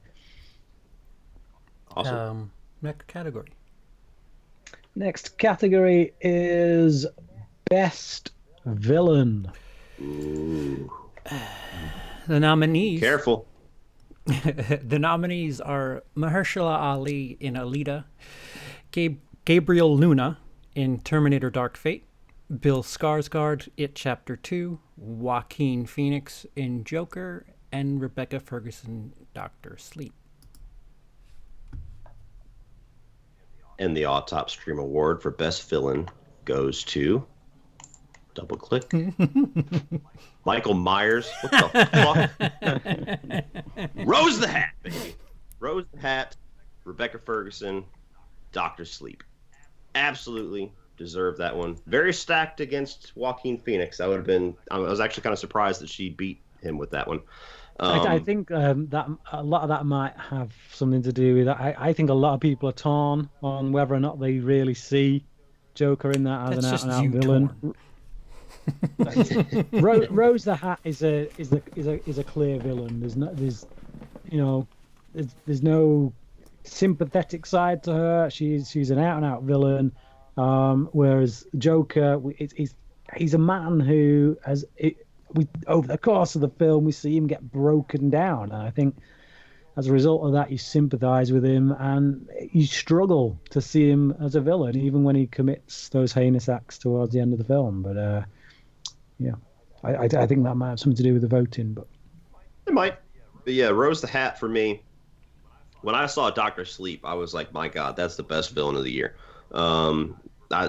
Awesome. Next category. Next category is Best Villain. Ooh. The nominees. Careful. The nominees are Mahershala Ali in Alita, Gabriel Luna in Terminator Dark Fate, Bill Skarsgård, It Chapter 2, Joaquin Phoenix in Joker, and Rebecca Ferguson, Dr. Sleep. And the Autopstream Award for Best Villain goes to... Double click. Michael Myers. What the fuck? Rose the Hat, baby. Rose the Hat, Rebecca Ferguson, Dr. Sleep. Absolutely deserved that one. Very stacked against Joaquin Phoenix. I was actually kind of surprised that she beat him with that one. I think that a lot of that might have something to do with that. I think a lot of people are torn on whether or not they really see Joker in that as That's an out-and-out just villain. Rose the Hat is a clear villain. There's no sympathetic side to her. She's an out-and-out villain. Whereas Joker, he's a man who over the course of the film, we see him get broken down. And I think as a result of that, you sympathize with him and you struggle to see him as a villain, even when he commits those heinous acts towards the end of the film. But I think that might have something to do with the voting. But it might. But yeah, Rose the Hat for me. When I saw Dr. Sleep, I was like, my God, that's the best villain of the year.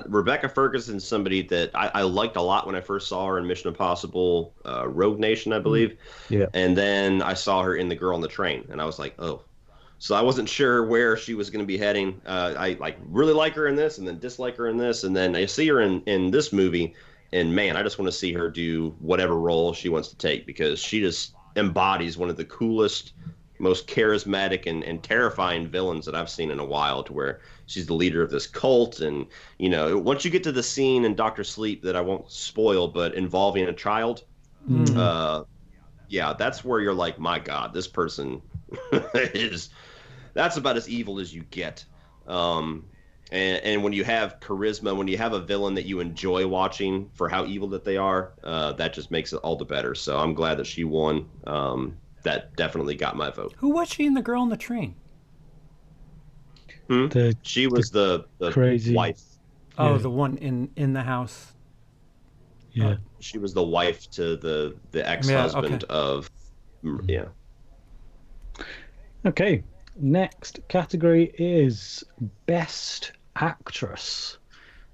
Rebecca Ferguson's somebody that I liked a lot when I first saw her in Mission Impossible Rogue Nation, I believe. Yeah. And then I saw her in The Girl on the Train, and I was like, oh. So I wasn't sure where she was going to be heading. I really like her in this and then dislike her in this. And then I see her in this movie, and man, I just want to see her do whatever role she wants to take, because she just embodies one of the coolest, most charismatic and terrifying villains that I've seen in a while, to where she's the leader of this cult. And, once you get to the scene in Dr. Sleep that I won't spoil, but involving a child, that's where you're like, my God, this person that's about as evil as you get. And when you have charisma, when you have a villain that you enjoy watching for how evil that they are, that just makes it all the better. So I'm glad that she won. That definitely got my vote. Who was she in The Girl on the Train? She was the crazy wife. Oh, Yeah. the one in the house. Yeah. She was the wife to the ex-husband of. Yeah. Okay. Next category is Best Actress.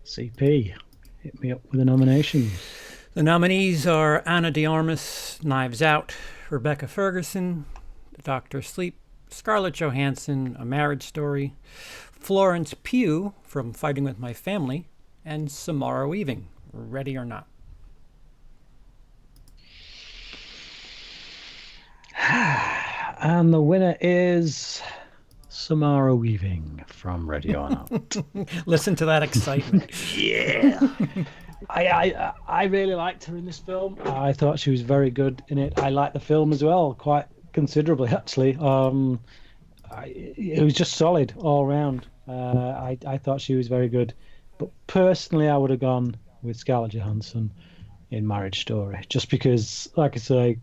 CP, hit me up with the nominations. The nominees are Ana de Armas, Knives Out, Rebecca Ferguson, Dr. Sleep, Scarlett Johansson, A Marriage Story, Florence Pugh from Fighting With My Family, and Samara Weaving, Ready or Not. And the winner is Samara Weaving from Ready or Not. Listen to that excitement. Yeah. I really liked her in this film. I thought she was very good in it. I liked the film as well, quite considerably, actually. It was just solid all around. I thought she was very good. But personally, I would have gone with Scarlett Johansson. in Marriage Story, just because, like I say,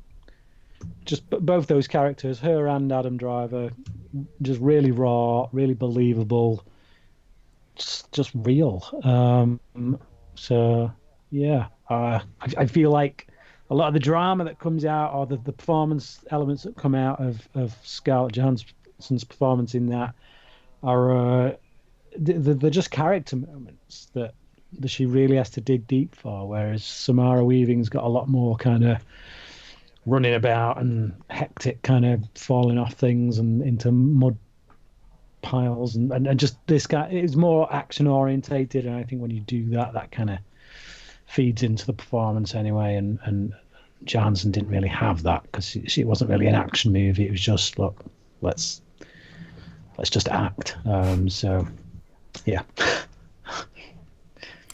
just both those characters, her and Adam Driver, just really raw, really believable, just real. So yeah, I feel like a lot of the drama that comes out, or the performance elements that come out of Scarlett Johansson's performance in that, are they're just character moments that she really has to dig deep for. Whereas Samara Weaving's got a lot more kind of running about and hectic, kind of falling off things and into mud piles, and just this guy is more action orientated. And I think when you do that, that kind of feeds into the performance anyway. And Johansson didn't really have that, because it wasn't really an action movie. It was just, look, let's just act. So yeah.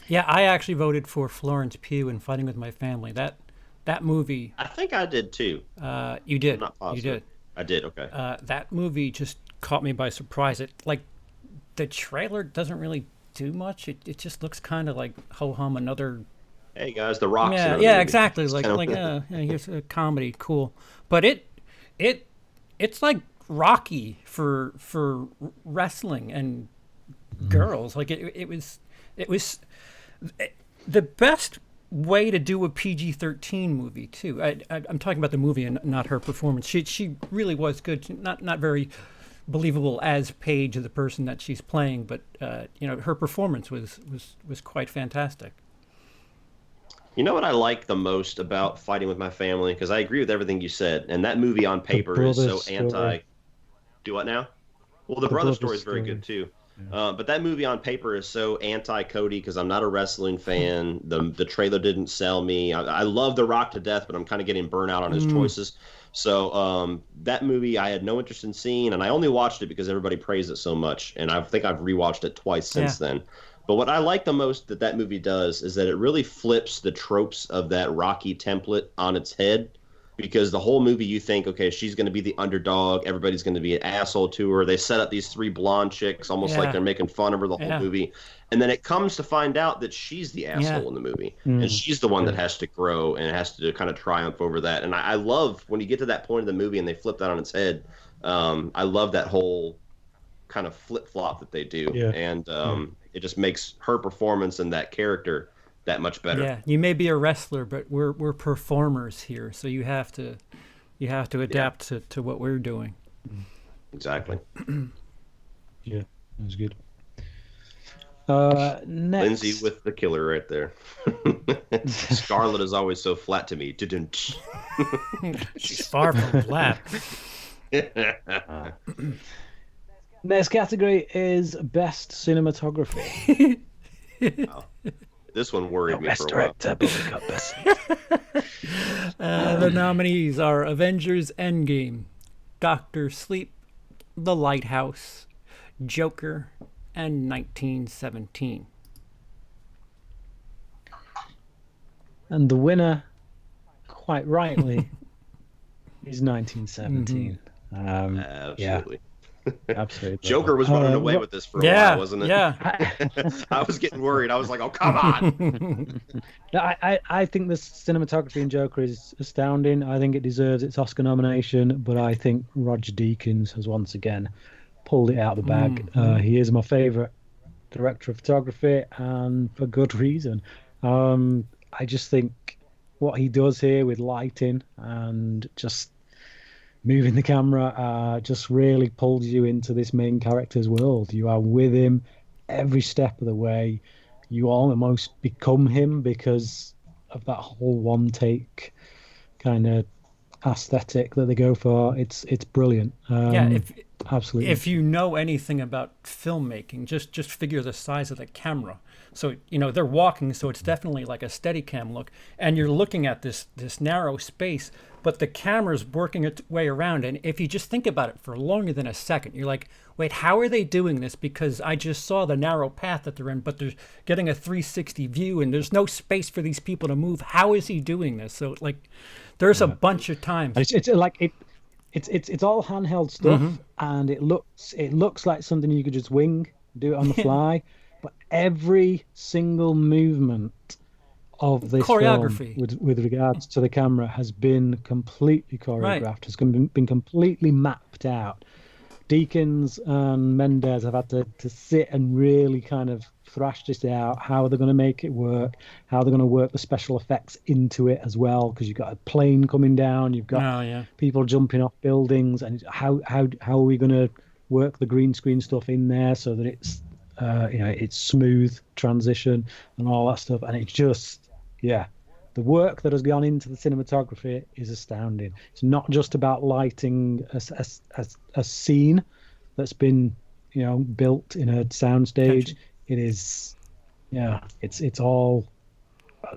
Yeah, I actually voted for Florence Pugh in Fighting with My Family. That movie. I think I did too. You did. I'm not positive. You did. I did. Okay. That movie just caught me by surprise. It, like, the trailer doesn't really do much. It just looks kind of like ho hum, another. Hey guys, The Rock's in Yeah, another yeah, movie. exactly. It's Like kind of- here's a comedy, cool. But it's like Rocky for wrestling and girls. Like it was the best way to do a PG-13 movie too. I'm talking about the movie and not her performance. She really was good. Not very believable as Paige, the person that she's playing, but her performance was quite fantastic. You know what I like the most about Fighting with My Family? Because I agree with everything you said, and that movie on paper is so Brothers anti. Story. Do what now? Well, the brother Brothers story is very Story. good too. But that movie on paper is so anti-Cody, because I'm not a wrestling fan. The trailer didn't sell me. I love The Rock to death, but I'm kind of getting burnt out on his choices. So that movie I had no interest in seeing, and I only watched it because everybody praised it so much. And I think I've rewatched it twice since then. But what I like the most that movie does is that it really flips the tropes of that Rocky template on its head. Because the whole movie, you think, okay, she's going to be the underdog. Everybody's going to be an asshole to her. They set up these three blonde chicks, almost like they're making fun of her the whole movie. And then it comes to find out that she's the asshole in the movie. And she's the one that has to grow and has to kind of triumph over that. And I love when you get to that point of the movie and they flip that on its head. I love that whole kind of flip-flop that they do. Yeah. And it just makes her performance and that character that much better. Yeah, you may be a wrestler, but we're performers here, so you have to adapt to what we're doing. Exactly. Yeah, that was good. Next. Lindsay with the killer right there. Scarlett is always so flat to me. She's far from flat. Next category is Best Cinematography. Wow. This one worried me Best for a while. Director, but we got Best. The nominees are Avengers Endgame, Doctor Sleep, The Lighthouse, Joker, and 1917. And the winner, quite rightly, is 1917. Absolutely. Absolutely. Joker was running away with this for a while, wasn't it? Yeah. I was getting worried. I was like, oh, come on. I think the cinematography in Joker is astounding. I think it deserves its Oscar nomination, but I think Roger Deakins has once again pulled it out of the bag. He is my favourite director of photography, and for good reason. I just think what he does here with lighting and just moving the camera just really pulls you into this main character's world. You are with him every step of the way. You almost become him because of that whole one take kind of aesthetic that they go for. It's brilliant. Absolutely. If you know anything about filmmaking, just figure the size of the camera. So, they're walking, so it's definitely like a Steadicam look. And you're looking at this narrow space, but the camera's working its way around. And if you just think about it for longer than a second, you're like, wait, how are they doing this? Because I just saw the narrow path that they're in, but they're getting a 360 view, and there's no space for these people to move. How is he doing this? So, there's a bunch of times. It's all handheld stuff, and it looks like something you could just wing, do it on the fly. But every single movement of this Choreography. film with regards to the camera has been completely choreographed, has been completely mapped out. Deakins and Mendes have had to sit and really kind of thrash this out. How are they going to make it work? How they're going to work the special effects into it as well? Because you've got a plane coming down, you've got people jumping off buildings, and how are we going to work the green screen stuff in there so that it's it's smooth transition and all that stuff? And it's just the work that has gone into the cinematography is astounding. It's not just about lighting a scene that's been, built in a soundstage. It is, it's all,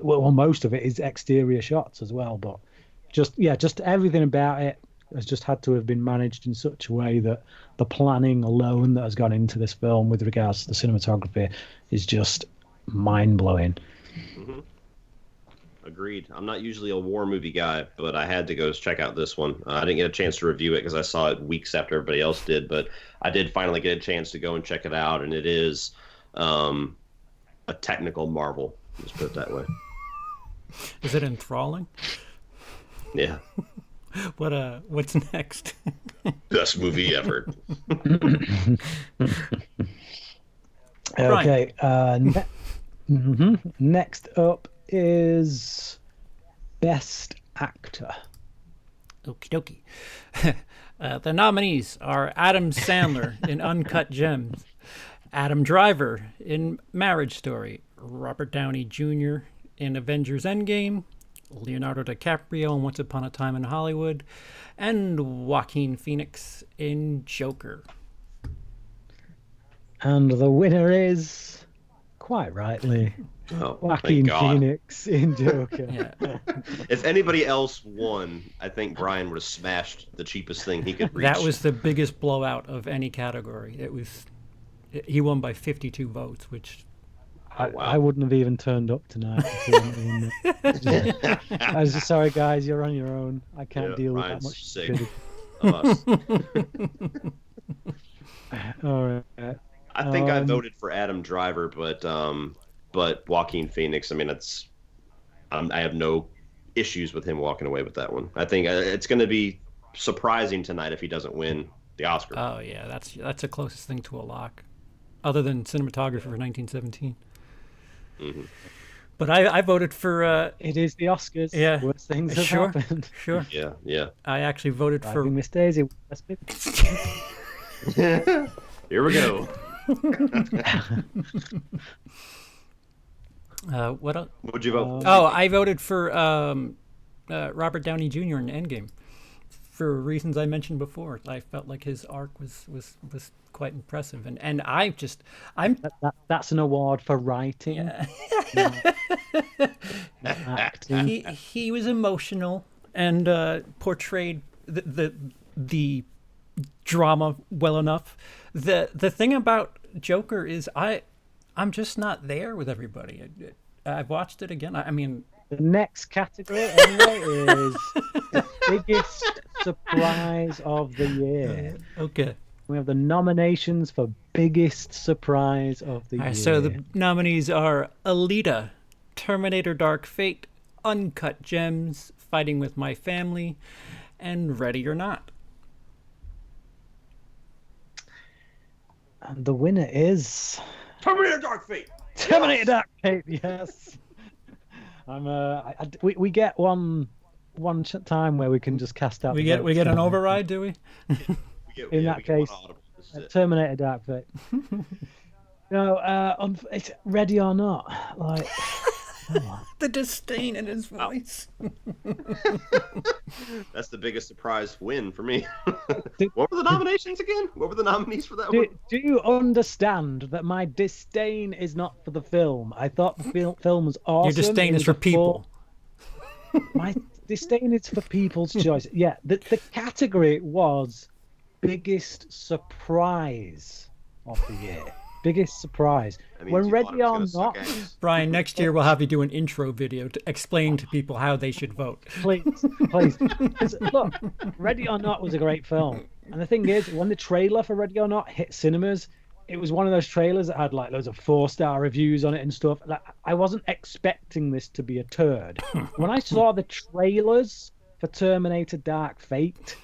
well, most of it is exterior shots as well. But just everything about it has just had to have been managed in such a way that the planning alone that has gone into this film with regards to the cinematography is just mind-blowing. Mm-hmm. Agreed. I'm not usually a war movie guy, but I had to go check out this one. I didn't get a chance to review it because I saw it weeks after everybody else did, but I did finally get a chance to go and check it out, and it is a technical marvel. Let's put it that way. Is it enthralling? Yeah. What's next? Best movie ever. Okay. Next up is Best Actor. Okie dokie. The nominees are Adam Sandler in Uncut Gems, Adam Driver in Marriage Story, Robert Downey Jr. in Avengers Endgame, Leonardo DiCaprio in Once Upon a Time in Hollywood, and Joaquin Phoenix in Joker. And the winner is, quite rightly, Joaquin Phoenix in Joker. Yeah. If anybody else won, I think Brian would have smashed the cheapest thing he could reach. That was the biggest blowout of any category. He won by 52 votes, which I wouldn't have even turned up tonight. I was just sorry, guys. You're on your own. I can't deal with that much. Sick of us. All right. I think I voted for Adam Driver, but Joaquin Phoenix. I mean, I have no issues with him walking away with that one. I think it's going to be surprising tonight if he doesn't win the Oscar. Oh yeah, that's the closest thing to a lock, other than cinematography for 1917. Mm-hmm. But I voted for. It is the Oscars. Yeah, worst things have happened. Sure. Yeah. I actually voted for Miss Daisy. Here we go. What else? What'd you vote? I voted for Robert Downey Jr. in Endgame for reasons I mentioned before. I felt like his arc was quite impressive, and that's an award for writing. Yeah. Acting. He was emotional and portrayed the drama well enough. The thing about Joker is I'm just not there with everybody. I've watched it again. I mean, the next category anyway is the biggest surprise of the year. Okay. We have the nominations for biggest surprise of the year. So the nominees are Alita, Terminator Dark Fate, Uncut Gems, Fighting with My Family, and Ready or Not. And the winner is Terminator Dark Fate. Terminator Dark Fate. Yes. We get one time where we can just cast out. We get an override, do we? In that case, Terminator Dark Fate. No, it's Ready or Not. Like the disdain in his voice. That's the biggest surprise win for me. What were the nominations again? What were the nominees for that one? Do you understand that my disdain is not for the film? I thought the film was awesome. Your disdain is for people. My disdain is for people's choice. Yeah, the category was biggest surprise of the year. Biggest surprise. When Ready or Not. Brian, next year we'll have you do an intro video to explain to people how they should vote. Please. Look, Ready or Not was a great film. And the thing is, when the trailer for Ready or Not hit cinemas, it was one of those trailers that had like loads of 4-star reviews on it and stuff. Like, I wasn't expecting this to be a turd. When I saw the trailers for Terminator Dark Fate,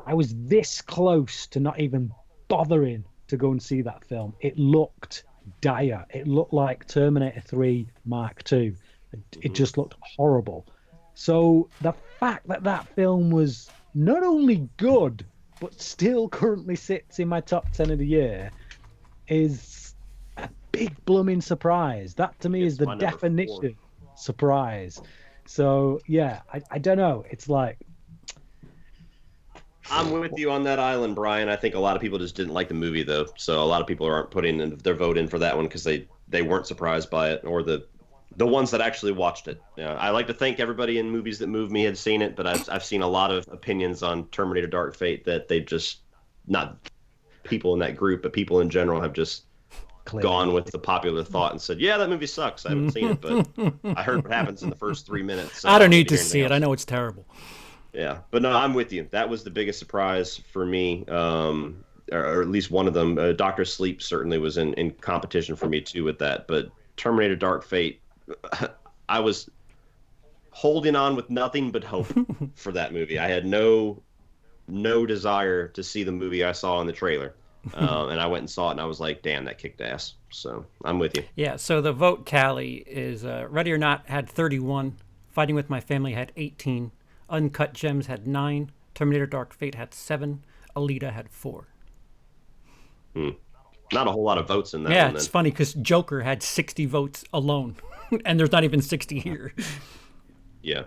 I was this close to not even bothering to go and see that film. It looked dire. It looked like Terminator 3 Mark II. It just looked horrible. So the fact that that film was not only good, but still currently sits in my top 10 of the year is a big blooming surprise. That to me is the definition of surprise. So yeah, I don't know. It's like, I'm with you on that island, Brian. I think a lot of people just didn't like the movie, though. So a lot of people aren't putting their vote in for that one because they weren't surprised by it, or the ones that actually watched it. Yeah, I like to think everybody in Movies That Move Me had seen it, but I've seen a lot of opinions on Terminator Dark Fate that they just, not people in that group, but people in general have just gone with the popular thought and said, yeah, that movie sucks. I haven't seen it, but I heard what happens in the first 3 minutes. So I don't need to see it. I know it's terrible. Yeah, but no, I'm with you. That was the biggest surprise for me, or at least one of them. Dr. Sleep certainly was in competition for me, too, with that. But Terminator Dark Fate, I was holding on with nothing but hope for that movie. I had no desire to see the movie I saw in the trailer. And I went and saw it, and I was like, damn, that kicked ass. So I'm with you. Yeah, so the vote tally is Ready or Not had 31, Fighting With My Family had 18, Uncut Gems had 9, Terminator Dark Fate had 7, Alita had 4. Not a whole lot of votes in that yeah, one. Yeah, it's funny because Joker had 60 votes alone, and there's not even 60 here. Yeah.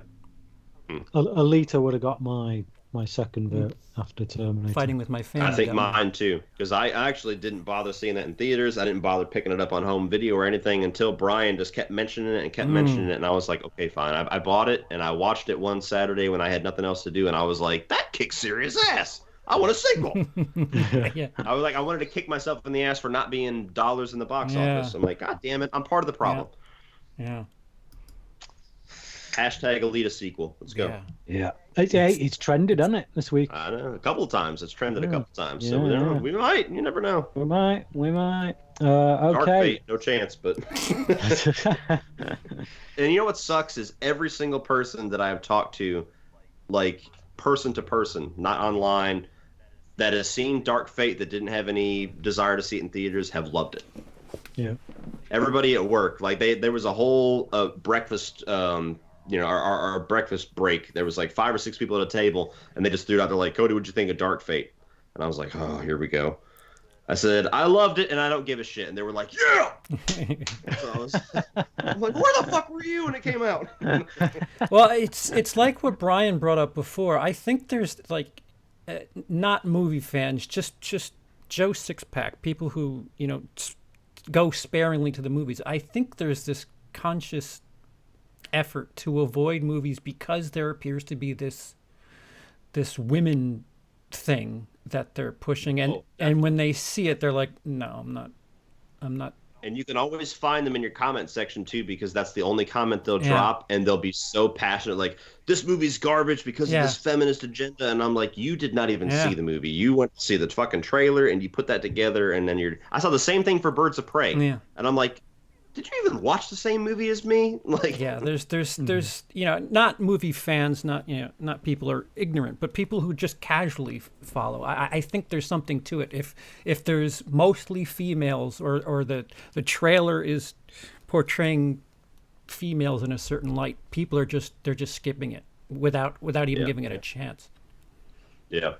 Alita would have got my second vote after Terminator. Fighting With My Family. I think mine too, because I actually didn't bother seeing that in theaters. I didn't bother picking it up on home video or anything until Brian just kept mentioning it and kept mentioning it, and I was like, okay, fine. I bought it and I watched it one Saturday when I had nothing else to do, and I was like, that kicks serious ass. I want a sequel. Yeah. I was like, I wanted to kick myself in the ass for not being dollars in the box office. I'm like, God damn it, I'm part of the problem. Yeah. Hashtag Alita sequel. Let's go. Yeah. It's trended, hasn't it, this week? I know. A couple of times. It's trended a couple of times. Yeah, So we might. You never know. We might. Okay. Dark Fate, no chance, but... And you know what sucks is every single person that I've talked to, like person to person, not online, that has seen Dark Fate that didn't have any desire to see it in theaters have loved it. Yeah. Everybody at work, like there was a whole breakfast, our breakfast break. There was like 5 or 6 people at a table, and they just threw it out there like, Cody, what'd you think of Dark Fate? And I was like, oh, here we go. I said, I loved it, and I don't give a shit. And they were like, yeah! So I'm like, where the fuck were you when it came out? Well, it's like what Brian brought up before. I think there's like, not movie fans, just Joe Sixpack, people who, go sparingly to the movies. I think there's this conscious effort to avoid movies because there appears to be this women thing that they're pushing, and when they see it, they're like, no, I'm not. And you can always find them in your comment section too, because that's the only comment they'll drop, and they'll be so passionate, like, this movie's garbage because of this feminist agenda. And I'm like, you did not even see the movie. You went to see the fucking trailer, and you put that together, and then I saw the same thing for Birds of Prey, and I'm like, did you even watch the same movie as me? Like, there's not movie fans, not people are ignorant, but people who just casually follow. I think there's something to it. If there's mostly females, or the trailer is portraying females in a certain light, people are just skipping it without even giving it a chance. Yeah.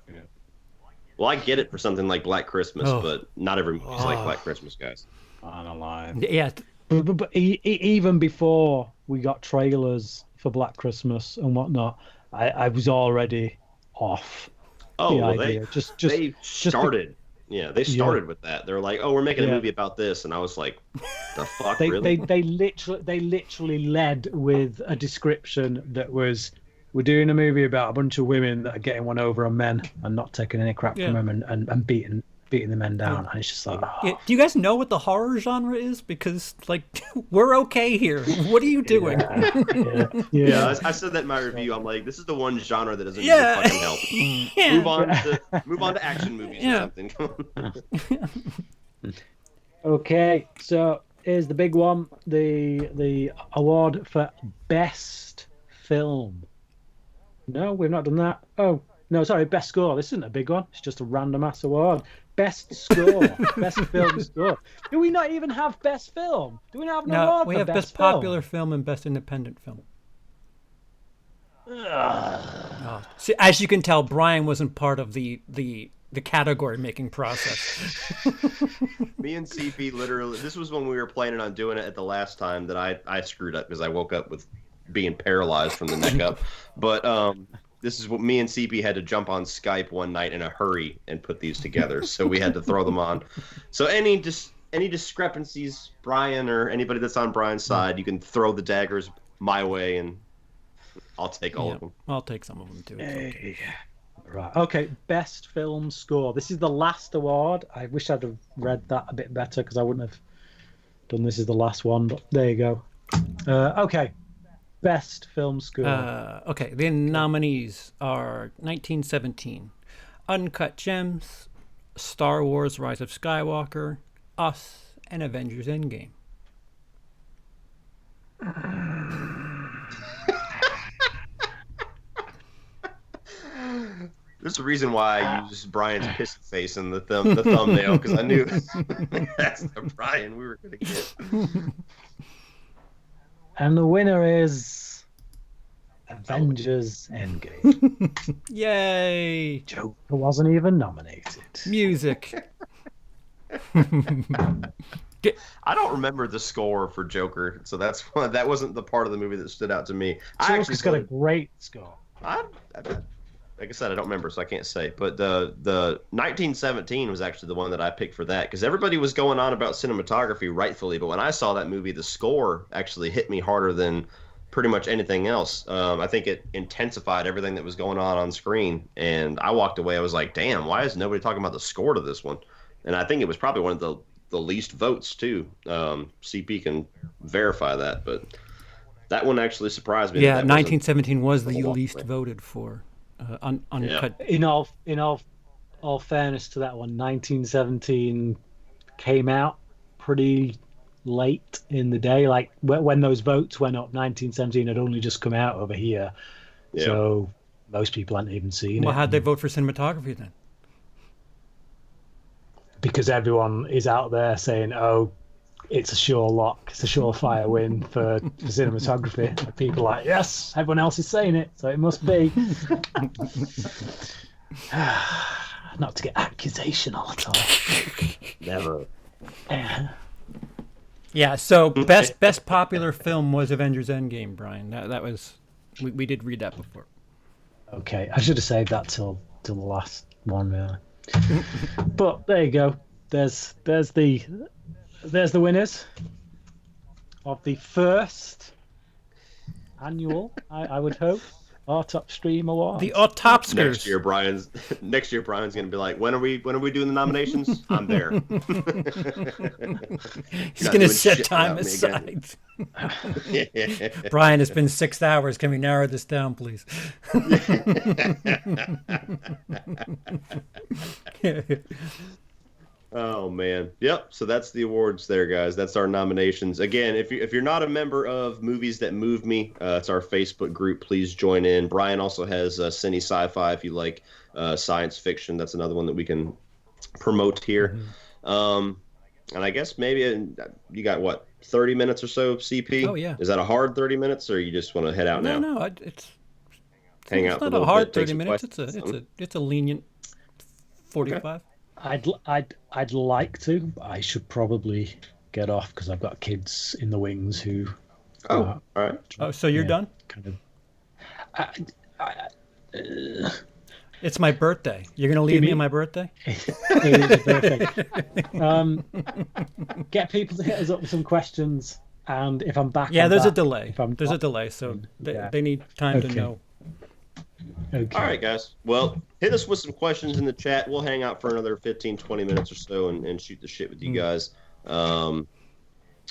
Well, I get it for something like Black Christmas, but not every movie's like Black Christmas, guys. Unalive. Yeah. But even before we got trailers for Black Christmas and whatnot, I was already off. Oh, the well, idea. they started. They started with that. They're like, "Oh, we're making a movie about this," and I was like, "The fuck, really?" They literally led with a description that was, "We're doing a movie about a bunch of women that are getting one over on men and not taking any crap from them and beating the men down." And it's just like, do you guys know what the horror genre is? Because like, we're okay here. What are you doing? Yeah, I said that in my review. I'm like, this is the one genre that doesn't even fucking help. Move on to action movies or something. Okay, so here's the big one: the award for best film. No, we've not done that. Oh no, sorry, best score. This isn't a big one. It's just a random ass award. Best score, best film score. Do we not even have best film? Do we not have an No, award we for have best film? popular film and best independent film. Oh. See, as you can tell, Brian wasn't part of the category making process. Me and CP literally, this was when we were planning on doing it at the last time that I screwed up because I woke up with being paralyzed from the neck up. But this is what me and CP had to jump on Skype one night in a hurry and put these together. So we had to throw them on. So any discrepancies, Brian or anybody that's on Brian's side, you can throw the daggers my way and I'll take all of them. I'll take some of them too. Okay. Right. Okay. Best film score. This is the last award. I wish I'd have read that a bit better because I wouldn't have done this as the last one. But there you go. Okay. Best film score. Okay. The nominees are 1917, Uncut Gems, Star Wars: Rise of Skywalker, Us, and Avengers: Endgame. There's a reason why I used Brian's piss face in the thumbnail because I knew that's the Brian we were going to get. And the winner is Avengers: Endgame. Yay! Joker wasn't even nominated. Music. I don't remember the score for Joker, so that wasn't the part of the movie that stood out to me. Joker's got a great score. Like I said, I don't remember, so I can't say. But the 1917 was actually the one that I picked for that because everybody was going on about cinematography, rightfully. But when I saw that movie, the score actually hit me harder than pretty much anything else. I think it intensified everything that was going on screen, and I walked away. I was like, "Damn, why is nobody talking about the score to this one?" And I think it was probably one of the least votes too. CP can verify that, but that one actually surprised me. Yeah, that 1917 was the least voted for. Uncut. Yeah. In all fairness to that one, 1917 came out pretty late in the day. Like when those votes went up, 1917 had only just come out over here, so most people hadn't even seen it. Well, how'd they vote for cinematography then? Because everyone is out there saying, "Oh, it's a sure lock, it's a surefire win for cinematography." And people are like, yes, everyone else is saying it, so it must be. Not to get accusational at all. Never. Yeah. So best popular film was Avengers: Endgame. Brian, that was we did read that before. Okay, I should have saved that till the last one, really. But there you go. There's the winners of the first annual, I would hope, Autopstream Awards. The Autopsters. Next year, Brian's going to be like, when are we doing the nominations? I'm there. He's going to set time aside. Brian, it's been 6 hours. Can we narrow this down, please? Oh man, yep. So that's the awards there, guys. That's our nominations. Again, if you're not a member of Movies That Move Me, it's our Facebook group. Please join in. Brian also has Cine Sci-Fi if you like science fiction. That's another one that we can promote here. And I guess maybe you got what 30 minutes or so, CP? Oh yeah. Is that a hard 30 minutes, or you just want to head out now? No, it's hang out. Not a hard 30 minutes. It's a lenient 45. Okay. I'd like to, but I should probably get off because I've got kids in the wings who. All right. Oh, so you're done? Kind of. It's my birthday. You're gonna leave me on my birthday? It is a birthday. Get people to hit us up with some questions, and if I'm back, there's a back. delay. There's a delay, so they need time to know. Okay. All right, guys. Well, hit us with some questions in the chat. We'll hang out for another 15, 20 minutes or so and shoot the shit with you guys. And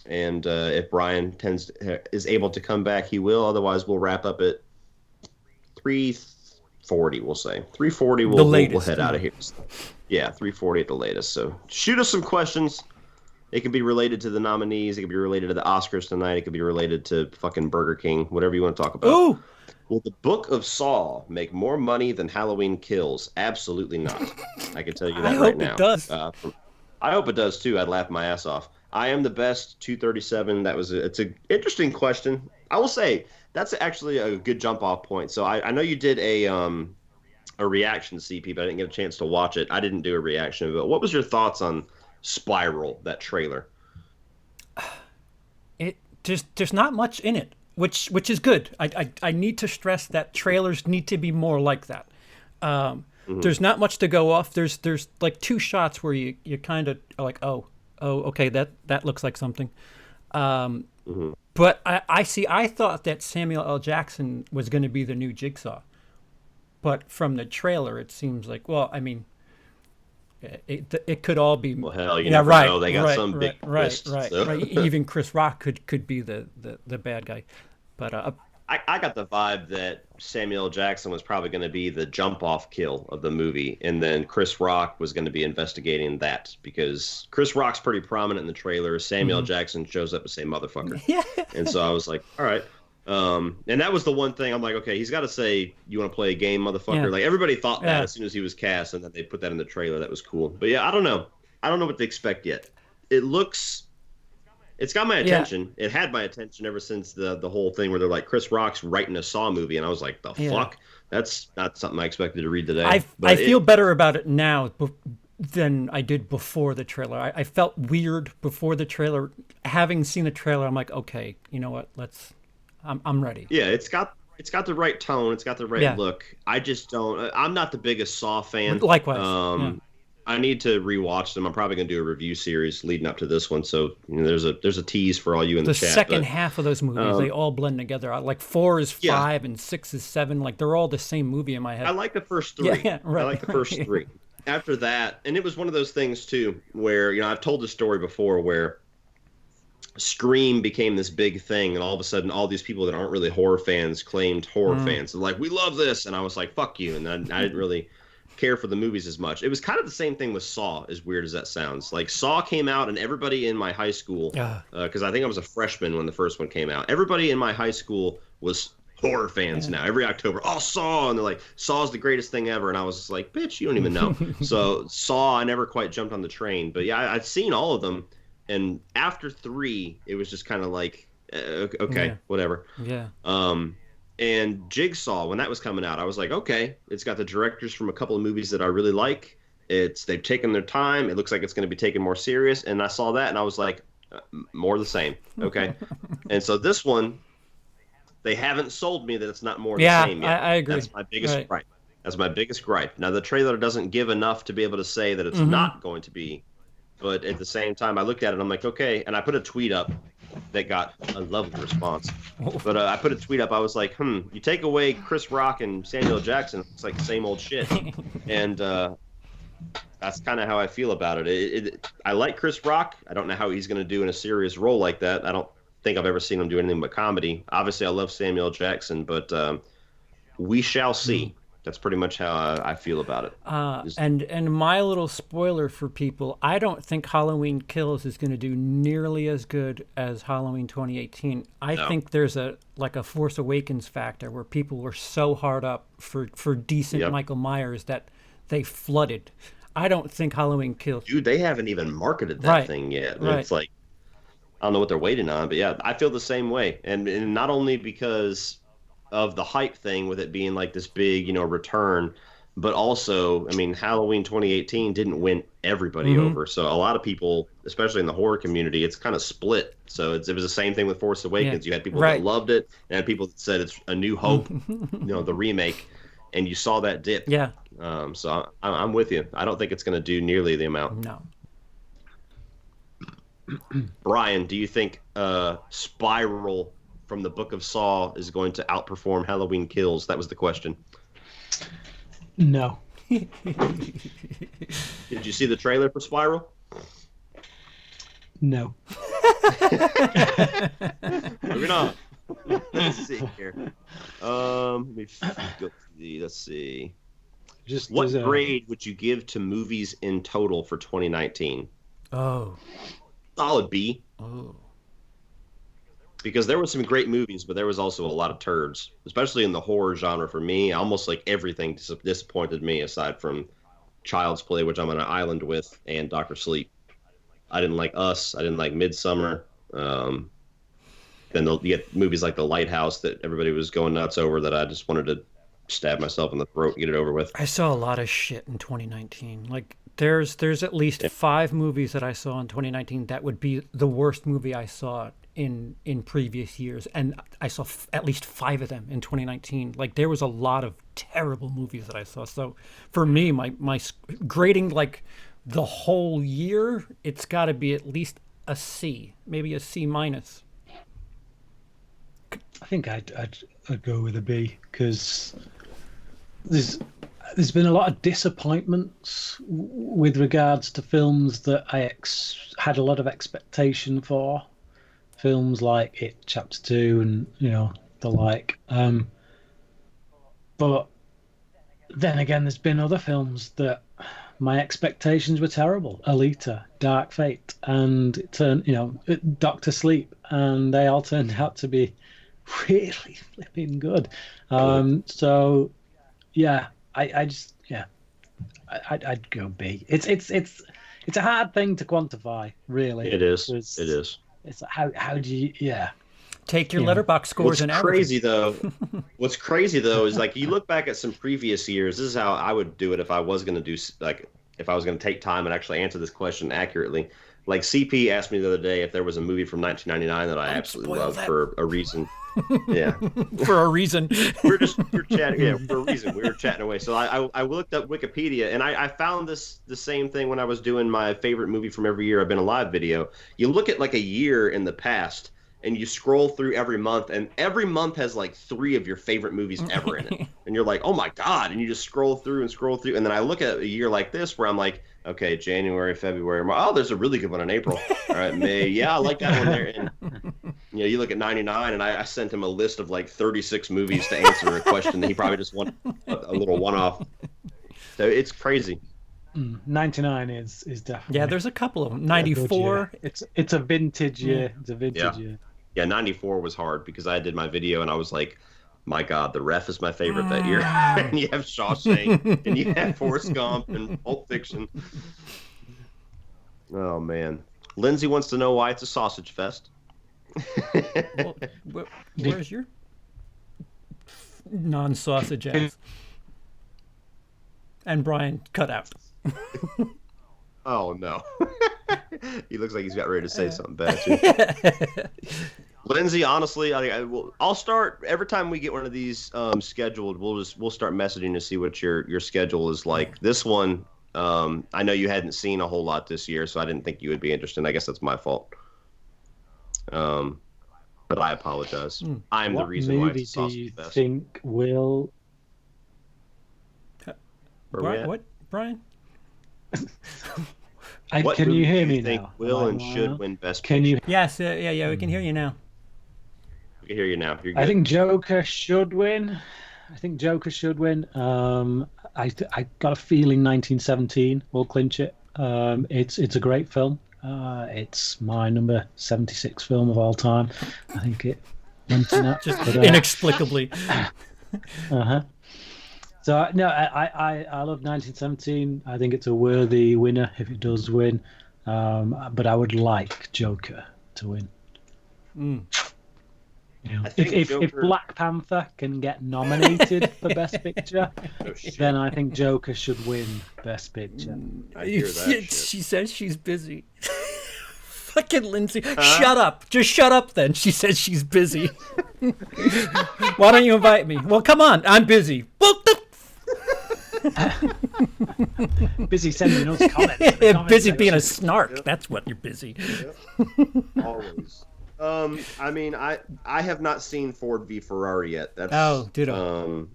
if Brian is able to come back, he will. Otherwise, we'll wrap up at 3:40, we'll say. 3:40, we'll head out of here. Yeah, 3:40 at the latest. So shoot us some questions. It could be related to the nominees. It could be related to the Oscars tonight. It could be related to fucking Burger King, whatever you want to talk about. Ooh! Will the Book of Saw make more money than Halloween Kills? Absolutely not. I can tell you that I right hope now. it does. I hope it does too. I'd laugh my ass off. I Am the Best 237. It's an interesting question. I will say that's actually a good jump off point. So I know you did a reaction, CP, but I didn't get a chance to watch it. I didn't do a reaction, but what was your thoughts on Spiral, that trailer? There's not much in it, which is good. I need to stress that trailers need to be more like that. There's not much to go off. There's like two shots where you kind of are like, oh, okay, that looks like something. But I thought that Samuel L. Jackson was going to be the new Jigsaw, but from the trailer it seems like, well, I mean, it could all be. Well, hell, you never know. They got some big twist. Right. So. Even Chris Rock could be the bad guy, but I got the vibe that Samuel L. Jackson was probably going to be the jump-off kill of the movie, and then Chris Rock was going to be investigating that, because Chris Rock's pretty prominent in the trailer. Samuel L. Jackson shows up to say motherfucker. Yeah. And so I was like, all right. And that was the one thing I'm like, okay, he's got to say, you want to play a game, motherfucker? Yeah. Like, everybody thought that as soon as he was cast, and then they put that in the trailer. That was cool. But yeah, I don't know. I don't know what to expect yet. It's got my attention. Yeah. It had my attention ever since the whole thing where they're like, Chris Rock's writing a Saw movie, and I was like, the fuck? That's not something I expected to read today. I feel better about it now than I did before the trailer. I felt weird before the trailer. Having seen the trailer, I'm like, okay, you know what? I'm ready. Yeah, it's got the right tone. It's got the right look. I just don't. I'm not the biggest Saw fan. Likewise. I need to rewatch them. I'm probably going to do a review series leading up to this one. So there's a tease for all you in the chat. The second half of those movies, they all blend together. Like 4 is 5 and 6 is 7. Like they're all the same movie in my head. I like the first 3. Yeah, right. I like the first 3. After that, and it was one of those things too, where I've told this story before, where Scream became this big thing, and all of a sudden, all these people that aren't really horror fans claimed horror fans. They're like, we love this, and I was like, fuck you, and then I didn't really care for the movies as much. It was kind of the same thing with Saw, as weird as that sounds. Like, Saw came out, and everybody in my high school, because I think I was a freshman when the first one came out, everybody in my high school was horror fans now. Every October, Saw, and they're like, Saw's the greatest thing ever, and I was just like, bitch, you don't even know. So Saw, I never quite jumped on the train, but yeah, I'd seen all of them, and after 3, it was just kind of like, okay, whatever. Yeah. And Jigsaw, when that was coming out, I was like, okay, it's got the directors from a couple of movies that I really like. They've taken their time. It looks like it's going to be taken more serious. And I saw that, and I was like, more the same. Okay. And so this one, they haven't sold me that it's not more the same yet. I agree. That's my biggest gripe. That's my biggest gripe. Now, the trailer doesn't give enough to be able to say that it's not going to be. But at the same time, I looked at it, and I'm like, okay. And I put a tweet up that got a lovely response. But I put a tweet up. I was like, you take away Chris Rock and Samuel Jackson, it's like the same old shit. And that's kind of how I feel about it. I like Chris Rock. I don't know how he's going to do in a serious role like that. I don't think I've ever seen him do anything but comedy. Obviously, I love Samuel Jackson, but we shall see. That's pretty much how I feel about it. And my little spoiler for people, I don't think Halloween Kills is going to do nearly as good as Halloween 2018. I think there's a Force Awakens factor where people were so hard up for decent Michael Myers that they flooded. I don't think Halloween Kills. Dude, they haven't even marketed that thing yet. Right. It's like, I don't know what they're waiting on, but yeah, I feel the same way. And not only because of the hype thing with it being like this big, return, but also, I mean, Halloween 2018 didn't win everybody over. So a lot of people, especially in the horror community, it's kind of split. So it was the same thing with Force Awakens. You had people that loved it, and had people that said it's A New Hope, the remake, and you saw that dip. Yeah. So I'm with you. I don't think it's going to do nearly the amount. No. Brian, do you think Spiral from the Book of Saw is going to outperform Halloween Kills? That was the question. No. Did you see the trailer for Spiral? No. Moving on. Let's see here. Let me go see. Let's see. What grade would you give to movies in total for 2019? Oh. solid B. Oh. Because there were some great movies, but there was also a lot of turds, especially in the horror genre for me. Almost like everything disappointed me aside from Child's Play, which I'm on an island with, and Dr. Sleep. I didn't like Us. I didn't like Midsummer. Then you get movies like The Lighthouse that everybody was going nuts over that I just wanted to stab myself in the throat and get it over with. I saw a lot of shit in 2019. Like there's at least 5 movies that I saw in 2019 that would be the worst movie I saw in previous years, and I saw at least 5 of them in 2019. Like there was a lot of terrible movies that I saw. So for me, my grading like the whole year, it's got to be at least a C, maybe a C minus. I think I'd go with a B because there's been a lot of disappointments with regards to films that I had a lot of expectation for. Films like It Chapter 2 and the like. But then again, there's been other films that my expectations were terrible. Alita, Dark Fate, and it turned Doctor Sleep, and they all turned out to be really flipping good. So yeah, I'd go B. It's a hard thing to quantify, really. It is. It's how do you take your letterbox scores and averages. What's crazy though is like you look back at some previous years. This is how I would do it if I was going to take time and actually answer this question accurately. Like CP asked me the other day if there was a movie from 1999 that I absolutely loved for a reason. Yeah, for a reason. we were chatting. Yeah, for a reason. We were chatting away. So I looked up Wikipedia and I found the same thing when I was doing my favorite movie from every year I've been alive video. You look at like a year in the past and you scroll through every month, and every month has like 3 of your favorite movies ever in it. And you're like, oh my God. And you just scroll through. And then I look at a year like this where I'm like, okay, January, February, March. Oh, there's a really good one in April. All right, May. Yeah, I like that one there. And you look at 99, and I sent him a list of like 36 movies to answer a question that he probably just wanted a little one-off. So it's crazy. 99 is definitely. Yeah, there's a couple of them. 94. It's a vintage year. It's a vintage year. Yeah, 94 was hard because I did my video and I was like, my God, The Ref is my favorite that year. And you have Shawshank and you have Forrest Gump and Pulp Fiction. Oh, man. Lindsay wants to know why it's a sausage fest. Well, where's your non-sausage ass? And Brian, cut out. Oh, no. He looks like he's got ready to say something bad, too. Lindsay, honestly, I'll start every time we get one of these scheduled. We'll start messaging to see what your schedule is like. This one, I know you hadn't seen a whole lot this year, so I didn't think you would be interested. I guess that's my fault. But I apologize. I'm the reason why it's a sausage fest. What movie do you think will? What, Brian? Can you hear me now? Will and should win Best Picture? Can you? Yes, yeah, we can hear you now. We can hear you now. You're good. I think Joker should win. I got a feeling 1917 will clinch it. It's a great film. It's my number 76 film of all time. I think it went in that. Just inexplicably. So no, I love 1917. I think it's a worthy winner if it does win. But I would like Joker to win. If Black Panther can get nominated for Best Picture, then I think Joker should win Best Picture. I hear that. She says she's busy. Fucking Lindsay. Shut up. Just shut up then. She says she's busy. Why don't you invite me? Well, come on. I'm busy. Well, busy sending those comments. Busy being a snark. That's what you're busy. Yep. Always. I mean, I have not seen Ford v Ferrari yet. That's ditto.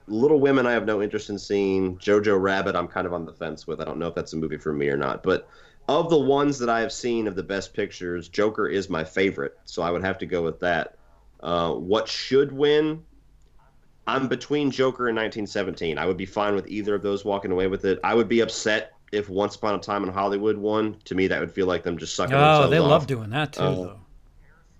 Little Women I have no interest in seeing. Jojo Rabbit I'm kind of on the fence with. I don't know if that's a movie for me or not. But of the ones that I have seen of the best pictures, Joker is my favorite. So I would have to go with that. What should win? I'm between Joker and 1917. I would be fine with either of those walking away with it. I would be upset if Once Upon a Time in Hollywood won. To me, that would feel like them just sucking Oh, themselves they off. love doing that too, though.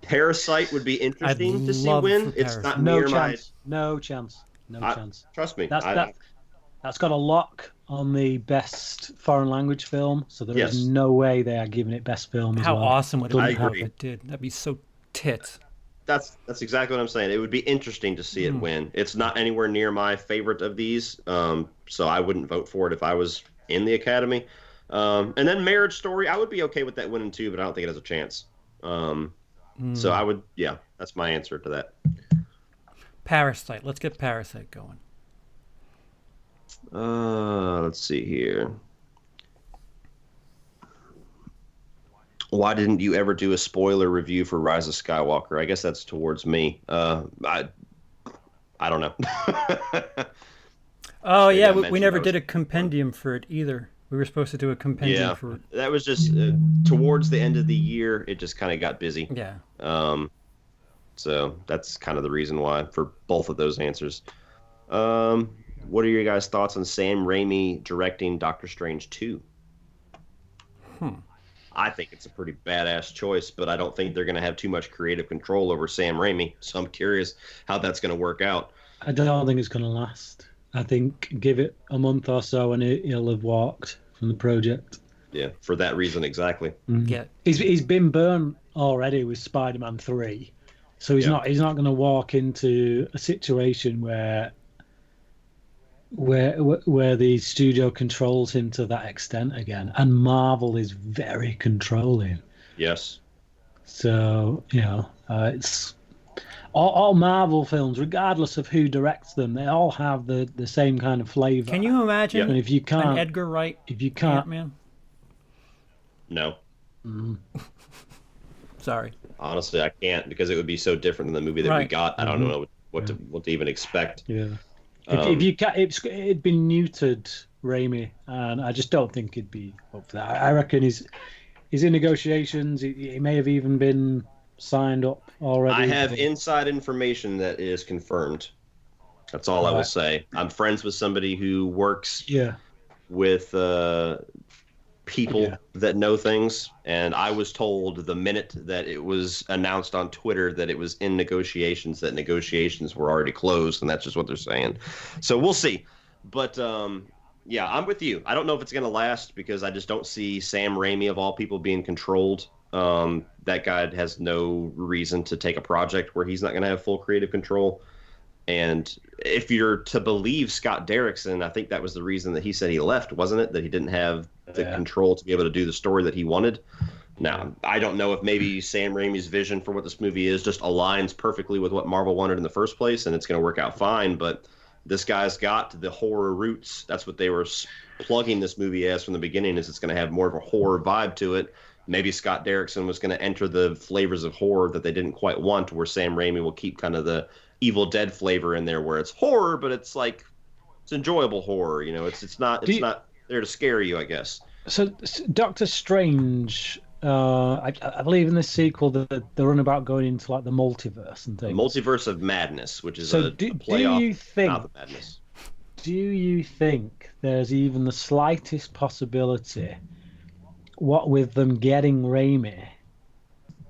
Parasite would be I'd interesting to see love win. for It's not Parasite. No near my. chance. No chance. No chance. Trust me. That's got a lock on the best foreign language film, so there is Yes. no way they are giving it best film as How well. awesome would it I be if agree. it did? That'd be so tits. That's exactly what I'm saying. It would be interesting to see it win. It's not anywhere near my favorite of these, so I wouldn't vote for it if I was in the Academy. And then Marriage Story, I would be okay with that winning too, but I don't think it has a chance. So I would, yeah, that's my answer to that. Parasite. Let's get Parasite going. Let's see here. Why didn't you ever do a spoiler review for Rise of Skywalker? I guess that's towards me. I don't know. Oh, Maybe yeah, I we mentioned never I was- did a compendium for it either. We were supposed to do a compendium Yeah, for it. that was just towards the end of the year. It just kind of got busy. Yeah. So that's kind of the reason why for both of those answers. What are your guys' thoughts on Sam Raimi directing Doctor Strange 2? I think it's a pretty badass choice, but I don't think they're going to have too much creative control over Sam Raimi. So I'm curious how that's going to work out. I don't think it's going to last. I think give it a month or so and he'll have walked from the project. Yeah, for that reason exactly. Yeah. He's been burned already with Spider-Man 3, so he's not going to walk into a situation where the studio controls him to that extent again. And Marvel is very controlling. Yes. So it's all Marvel films, regardless of who directs them, they all have the same kind of flavor. Can you imagine And if you an can't, Edgar Wright if you can't, Ant-Man? No. Sorry. Honestly, I can't because it would be so different than the movie that we Right. got. I don't know what to even expect. yeah. If you can't, it'd been neutered Raimi, and I just don't think he'd be up for that. I reckon he's in negotiations. He may have even been signed up already. I have inside information that is confirmed. That's all I will say. I'm friends with somebody who works with people that know things, and I was told the minute that it was announced on Twitter that it was in negotiations, that negotiations were already closed, and that's just what they're saying. So we'll see. But yeah, I'm with you. I don't know if it's going to last because I just don't see Sam Raimi, of all people, being controlled. That guy has no reason to take a project where he's not going to have full creative control. And if you're to believe Scott Derrickson, I think that was the reason that he said he left, wasn't it? That he didn't have the control to be able to do the story that he wanted. Now, I don't know if maybe Sam Raimi's vision for what this movie is just aligns perfectly with what Marvel wanted in the first place, and it's going to work out fine. But this guy's got the horror roots. That's what they were plugging this movie as from the beginning, is it's going to have more of a horror vibe to it. Maybe Scott Derrickson was going to enter the flavors of horror that they didn't quite want, where Sam Raimi will keep kind of the Evil Dead flavor in there, where it's horror, but it's like it's enjoyable horror. You know, it's not there to scare you, I guess. So Doctor Strange, I believe in this sequel that they're on about going into like the multiverse and things. Multiverse of Madness, which is So a play off do you think? Mouth of Madness. Do you think there's even the slightest possibility, what with them getting Raimi,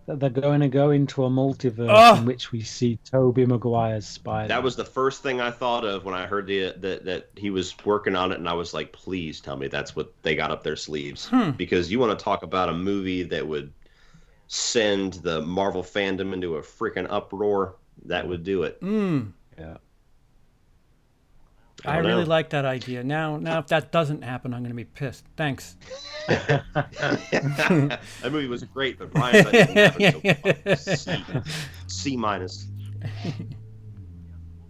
that they're going to go into a multiverse in which we see Tobey Maguire's Spider? That was the first thing I thought of when I heard that he was working on it, and I was like, please tell me that's what they got up their sleeves. Because you want to talk about a movie that would send the Marvel fandom into a freaking uproar, that would do it. Yeah. I really like that idea. Now, if that doesn't happen, I'm going to be pissed. Thanks. That movie was great, but Brian said it didn't happen, so C minus.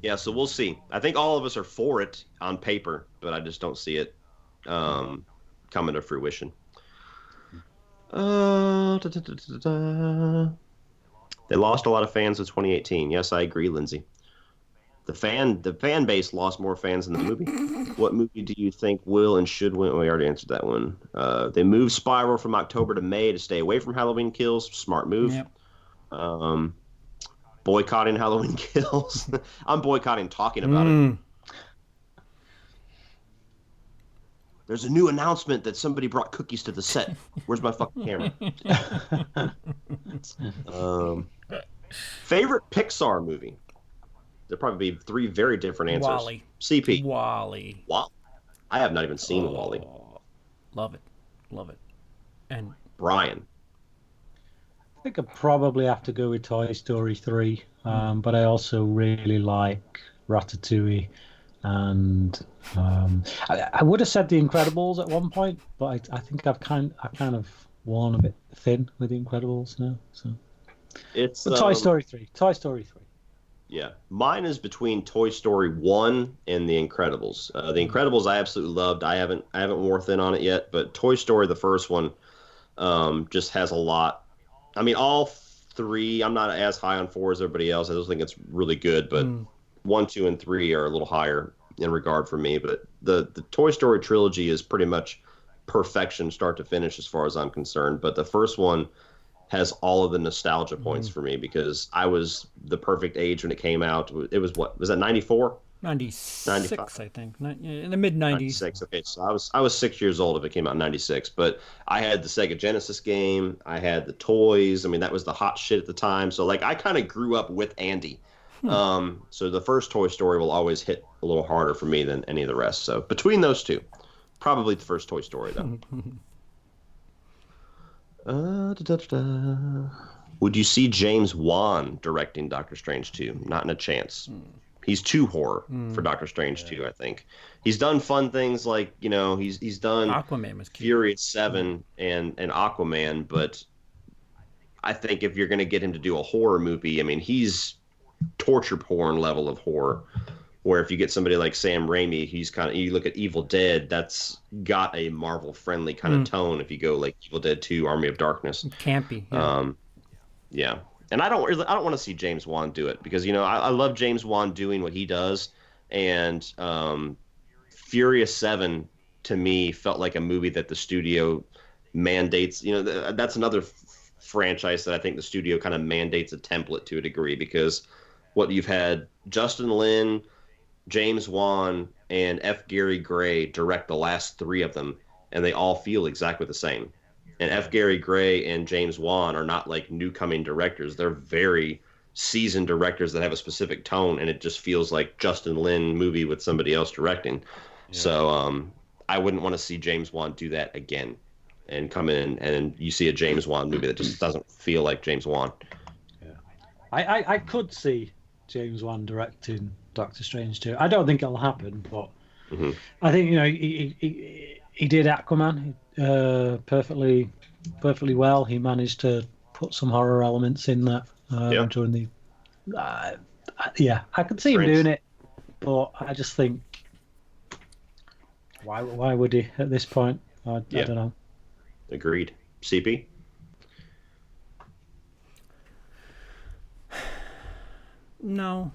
Yeah, so we'll see. I think all of us are for it on paper, but I just don't see it coming to fruition. They lost a lot of fans in 2018. Yes, I agree, Lindsay. The fan base lost more fans than the movie. What movie do you think will and should win? We already answered that one. They moved Spiral from October to May to stay away from Halloween Kills. Smart move. Yep. Boycotting Halloween Kills. I'm boycotting talking about it. there's a new announcement that somebody brought cookies to the set. Where's my fucking camera? Favorite Pixar movie? There'll probably be 3 very different answers. Wall-E. CP. Wall-E. Wow. I have not even seen Wall-E. Love it. And Brian. I think I'd probably have to go with Toy Story 3, but I also really like Ratatouille, and I would have said The Incredibles at one point, but I think I've kind of worn a bit thin with The Incredibles now. So It's but Toy Story 3. Toy Story 3. Yeah, mine is between Toy Story 1 and The Incredibles. The Incredibles I absolutely loved. I haven't worn thin on it yet, but Toy Story, the first one, just has a lot. I mean, all 3. I'm not as high on 4 as everybody else. I just think it's really good, but 1, 2, and 3 are a little higher in regard for me. But the Toy Story trilogy is pretty much perfection, start to finish, as far as I'm concerned. But the first one has all of the nostalgia points for me because I was the perfect age when it came out. It was what? Was that 94? 96, 95? I think. In the mid 90s. 96. Okay, so I was 6 years old if it came out in 96. But I had the Sega Genesis game. I had the toys. I mean, that was the hot shit at the time. So like, I kind of grew up with Andy. So the first Toy Story will always hit a little harder for me than any of the rest. So between those 2, probably the first Toy Story though. Would you see James Wan directing Doctor Strange 2? Not in a chance. He's too horror for Doctor Strange 2, I think. He's done fun things like, he's done Aquaman was cute. Furious 7 and Aquaman, but I think if you're going to get him to do a horror movie, I mean, he's torture porn level of horror. Where if you get somebody like Sam Raimi, he's you look at Evil Dead, that's got a Marvel-friendly kind of tone. If you go like Evil Dead 2, Army of Darkness, campy. Yeah. Yeah, and I don't want to see James Wan do it because I love James Wan doing what he does, and Furious 7 to me felt like a movie that the studio mandates. That's another franchise that I think the studio kind of mandates a template to a degree because what you've had Justin Lin, James Wan, and F. Gary Gray direct the last 3 of them, and they all feel exactly the same. And F. Gary Gray and James Wan are not like newcoming directors. They're very seasoned directors that have a specific tone, and it just feels like Justin Lin movie with somebody else directing. Yeah. So I wouldn't want to see James Wan do that again and come in and you see a James Wan movie that just doesn't feel like James Wan. Yeah, I could see James Wan directing Doctor Strange 2. I don't think it'll happen, but I think he did Aquaman perfectly well. He managed to put some horror elements in that during the. I could see him doing it, but I just think why would he at this point? I don't know. Agreed. CP. No.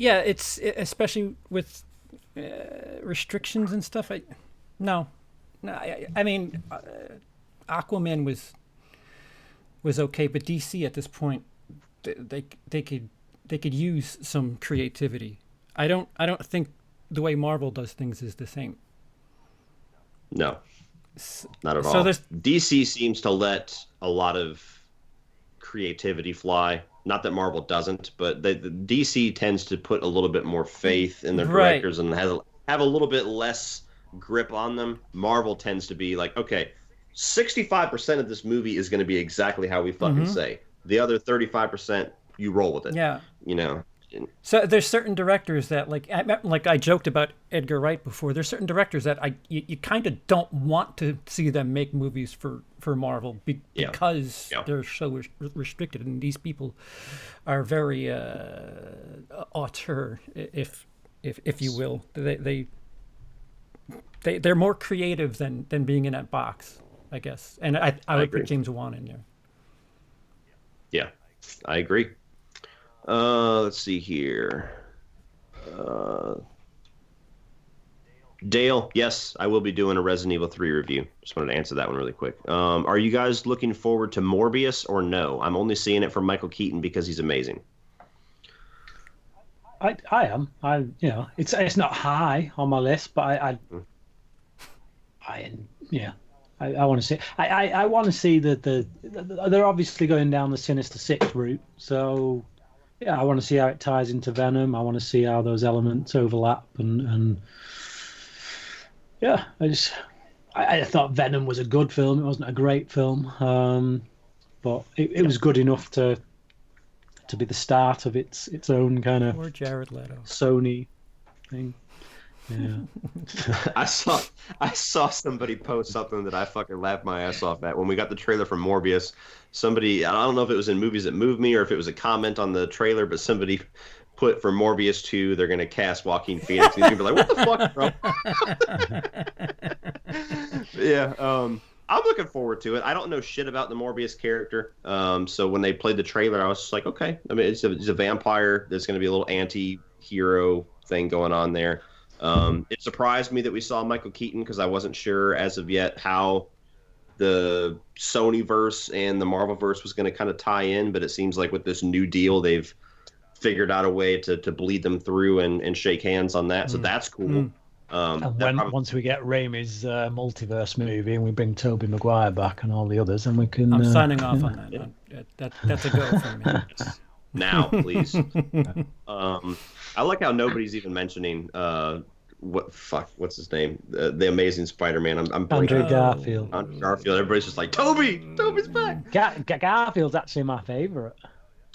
It's especially with restrictions and stuff. I mean, Aquaman was okay, but DC at this point, they could use some creativity. I don't think the way Marvel does things is the same. No, not at all. DC seems to let a lot of creativity fly. Not that Marvel doesn't, but the DC tends to put a little bit more faith in their directors and have a little bit less grip on them. Marvel tends to be like, okay, 65% of this movie is going to be exactly how we fucking say. The other 35%, you roll with it. Yeah. So there's certain directors that like I joked about Edgar Wright before. There's certain directors that you kind of don't want to see them make movies for Marvel because they're so restricted, and these people are very auteur, if you will. They're more creative than being in that box, I guess. And I would put James Wan in there. Yeah, I agree. Let's see here. Dale, yes, I will be doing a Resident Evil 3 review. Just wanted to answer that one really quick. Are you guys looking forward to Morbius or no? I'm only seeing it for Michael Keaton because he's amazing. I am. It's not high on my list, but I want to see. I want to see that they're obviously going down the Sinister Six route. So yeah, I want to see how it ties into Venom. I want to see how those elements overlap, and yeah, I thought Venom was a good film. It wasn't a great film, but it was good enough to be the start of its own kind of Or Jared Leto. Sony thing. Yeah. I saw somebody post something that I fucking laughed my ass off at when we got the trailer from Morbius. Somebody, I don't know if it was in Movies That Move Me or if it was a comment on the trailer, but somebody put for Morbius 2, they're gonna cast Joaquin Phoenix. And he's gonna be like, "What the fuck, bro?" Yeah. I'm looking forward to it. I don't know shit about the Morbius character. So when they played the trailer, I was just like, okay. I mean, it's a vampire. There's going to be a little anti-hero thing going on there. It surprised me that we saw Michael Keaton because I wasn't sure as of yet how the Sony-verse and the Marvel-verse was going to kind of tie in. But it seems like with this new deal, they've figured out a way to bleed them through and shake hands on that. So that's cool. And once we get Raimi's multiverse movie and we bring Tobey Maguire back and all the others, and we can. I'm signing off on that. Yeah. That's a go for me. Now, please. I like how nobody's even mentioning what's his name? The Amazing Spider-Man. I'm Andrew Garfield. Andrew Garfield. Everybody's just like, Toby's back. Garfield's actually my favorite.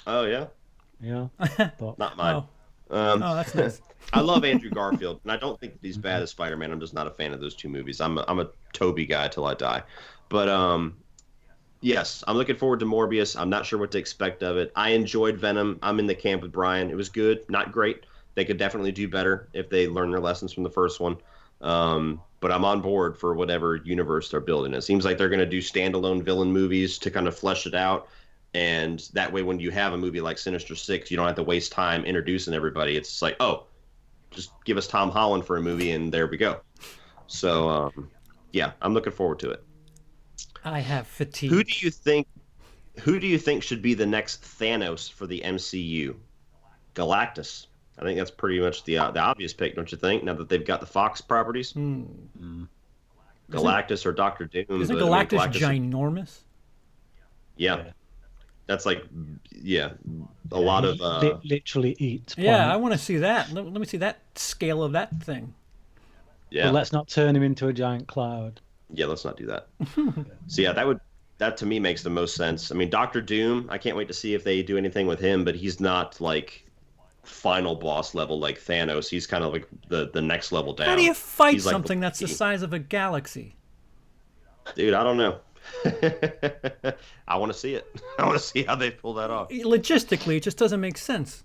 Oh yeah. Yeah. But, not mine. Oh, that's nice. I love Andrew Garfield, and I don't think that he's bad as Spider-Man. I'm just not a fan of those two movies. I'm a Tobey guy till I die. But yes, I'm looking forward to Morbius. I'm not sure what to expect of it. I enjoyed Venom. I'm in the camp with Brian. It was good, not great. They could definitely do better if they learn their lessons from the first one. But I'm on board for whatever universe they're building. It seems like they're going to do standalone villain movies to kind of flesh it out. And that way, when you have a movie like Sinister Six, you don't have to waste time introducing everybody. It's like, oh, just give us Tom Holland for a movie, and there we go. So, yeah, I'm looking forward to it. I have fatigue. Who do you think should be the next Thanos for the MCU? Galactus. I think that's pretty much the obvious pick, don't you think? Now that they've got the Fox properties, Galactus or Doctor Doom. Isn't Galactus ginormous? Yeah. That's like, a lot of... literally eat. Yeah, I want to see that. Let me see that scale of that thing. Yeah. But let's not turn him into a giant cloud. Yeah, let's not do that. So yeah, that to me makes the most sense. I mean, Doctor Doom, I can't wait to see if they do anything with him, but he's not like final boss level like Thanos. He's kind of like the next level down. How do you fight He's something that's the size of a galaxy? Dude, I don't know. I want to see it. I want to see how they pull that off. Logistically, it just doesn't make sense.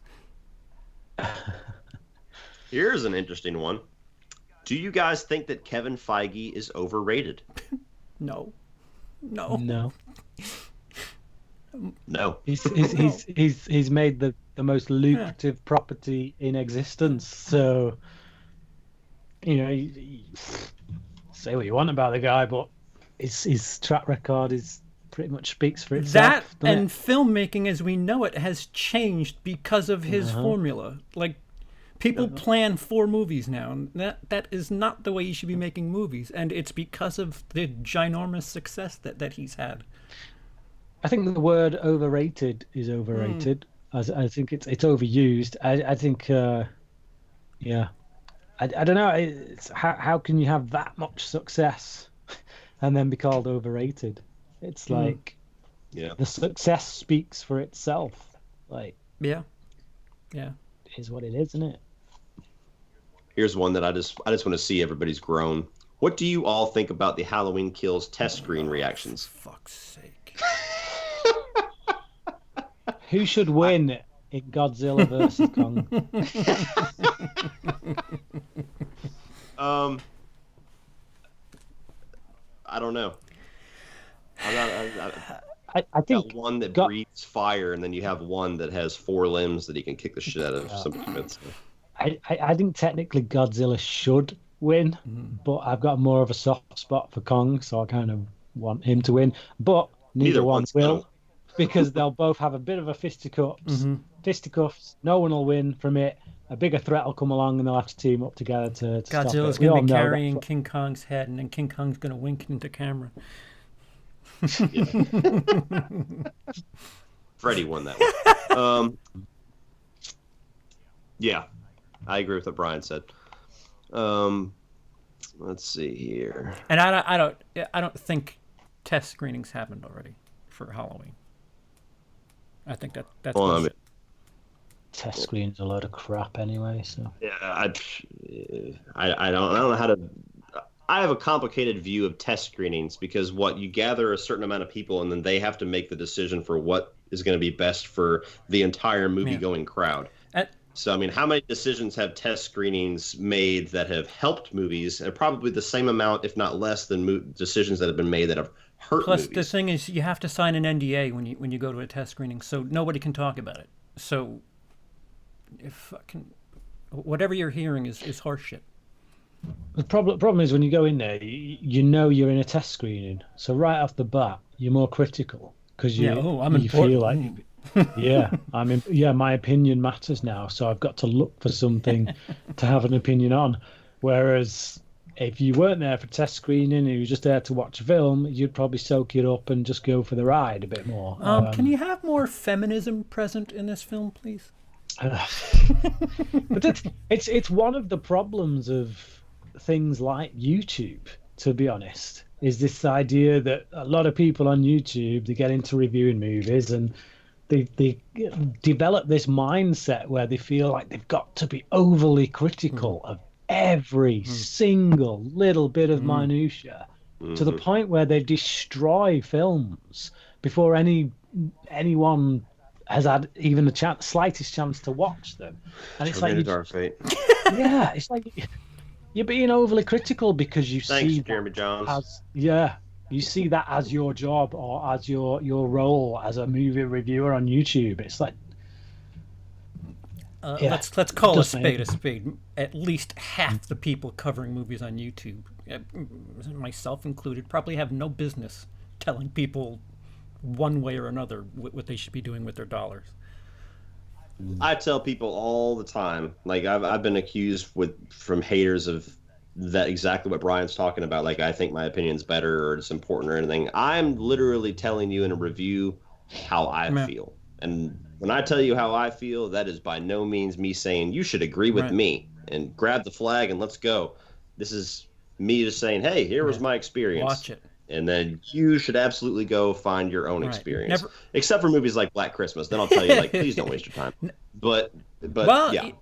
Here's an interesting one. Do you guys think that Kevin Feige is overrated? No. No. He's made the most lucrative property in existence. So, say what you want about the guy, but his track record is pretty much speaks for itself. That and filmmaking as we know it has changed because of his formula. Like, people plan 4 movies now, and that is not the way you should be making movies, and it's because of the ginormous success that he's had. I think the word overrated is overrated. I think it's overused. I think, I don't know. It's, how can you have that much success and then be called overrated? It's like, the success speaks for itself. Like, yeah, it is what it is, isn't it? Here's one that I just want to see everybody's groan. What do you all think about the Halloween Kills test screen reactions? For fuck's sake. Who should win in Godzilla versus Kong? I don't know. I think one that breathes fire, and then you have one that has 4 limbs that he can kick the shit out of somebody with. I think technically Godzilla should win, but I've got more of a soft spot for Kong, so I kind of want him to win. But neither one will, because they'll both have a bit of a fisticuffs. No one will win from it, a bigger threat will come along and they'll have to team up together to stop it. Godzilla's going to be carrying King Kong's head, and then King Kong's going to wink into camera. Freddie won that one. Yeah, I agree with what Brian said. Let's see here. And I don't think test screenings happened already for Halloween. I think that's bullshit. Test screen's a load of crap anyway. So yeah, I don't know how to. I have a complicated view of test screenings because you gather a certain amount of people and then they have to make the decision for what is going to be best for the entire movie-going crowd. So, I mean, how many decisions have test screenings made that have helped movies? And probably the same amount, if not less, than decisions that have been made that have hurt movies. Plus, the thing is, you have to sign an NDA when you go to a test screening, so nobody can talk about it. So, whatever you're hearing is horseshit. The problem is when you go in there, you know you're in a test screening. So right off the bat, you're more critical because you feel like, my opinion matters now. So I've got to look for something to have an opinion on. Whereas if you weren't there for test screening and you were just there to watch a film, you'd probably soak it up and just go for the ride a bit more. Can you have more feminism present in this film, please? But it's one of the problems of things like YouTube, to be honest, is this idea that a lot of people on YouTube, they get into reviewing movies and they develop this mindset where they feel like they've got to be overly critical of every single little bit of minutia to the point where they destroy films before anyone has had even the slightest chance to watch them. And it's like yeah, it's like you're being overly critical because you see Jeremy Johns. You see that as your job or as your role as a movie reviewer on YouTube. It's like let's call a spade a spade. At least half the people covering movies on YouTube, myself included, probably have no business telling people one way or another what they should be doing with their dollars. I tell people all the time, like I've been accused from haters of that exactly what Brian's talking about. Like I think my opinion's better or it's important or anything. I'm literally telling you in a review how I feel. And when I tell you how I feel, that is by no means me saying you should agree with me and grab the flag and let's go. This is me just saying, hey, here was my experience. Watch it. And then you should absolutely go find your own experience. Except for movies like Black Christmas. Then I'll tell you, like, please don't waste your time. But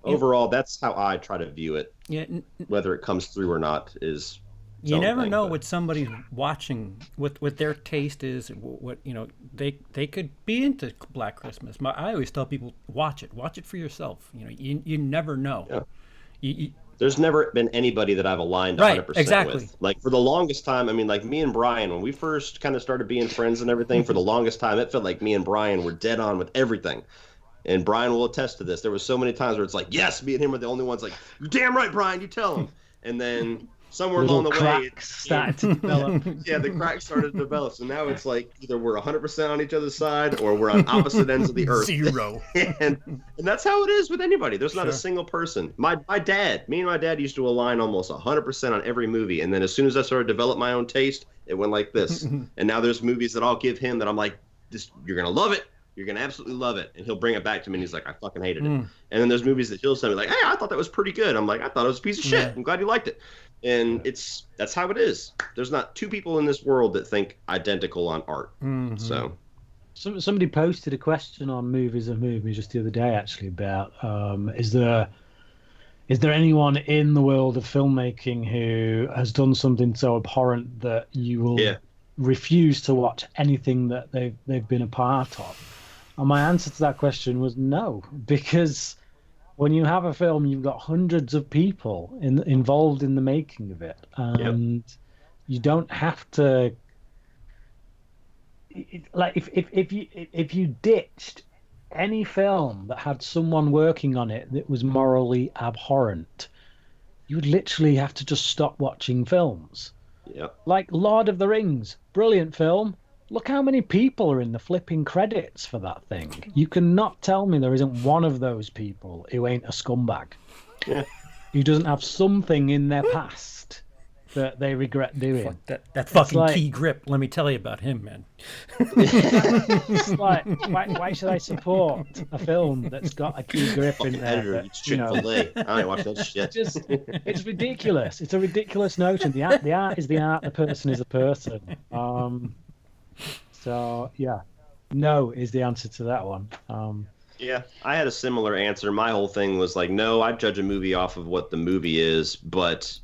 overall, that's how I try to view it. Yeah, whether it comes through or not is. You never know what somebody's watching, what their taste is. What they could be into Black Christmas. I always tell people, watch it for yourself. You never know. Yeah. There's never been anybody that I've aligned 100% with. Like, for the longest time, I mean, like, me and Brian, when we first kind of started being friends and everything, for the longest time, it felt like me and Brian were dead on with everything. And Brian will attest to this. There was so many times where it's like, yes, me and him are the only ones like, you're damn right, Brian, you tell him. And then somewhere along the way, it started to develop. Yeah, the cracks started to develop. So now it's like either we're 100% on each other's side or we're on opposite ends of the earth. Zero. and that's how it is with anybody. There's not a single person. Me and my dad used to align almost 100% on every movie. And then as soon as I started to develop my own taste, it went like this. And now there's movies that I'll give him that I'm like, you're going to love it. You're going to absolutely love it. And he'll bring it back to me and he's like, I fucking hated it. And then there's movies that he'll send me like, hey, I thought that was pretty good. I'm like, I thought it was a piece of shit. I'm glad you liked it. And that's how it is. There's not two people in this world that think identical on art. So somebody posted a question on Movies of Movies just the other day actually about is there anyone in the world of filmmaking who has done something so abhorrent that you will refuse to watch anything that they've been a part of? And my answer to that question was no, because when you have a film, you've got hundreds of people involved in the making of it, and you don't have to. Like if you ditched any film that had someone working on it that was morally abhorrent, you would literally have to just stop watching films. Yeah. Like Lord of the Rings, brilliant film. Look how many people are in the flipping credits for that thing. You cannot tell me there isn't one of those people who ain't a scumbag. Yeah. Who doesn't have something in their past that they regret doing. That fucking like- key grip. Let me tell you about him, man. It's like, why should I support a film that's got a key grip in there? Editor, that, it's you know, Chick-fil-A. I ain't watch that shit. it's ridiculous. It's a ridiculous notion. The art is the art. The person is a person. So yeah, no is the answer to that one. Yeah, I had a similar answer. My whole thing was like, no, I judge a movie off of what the movie is, but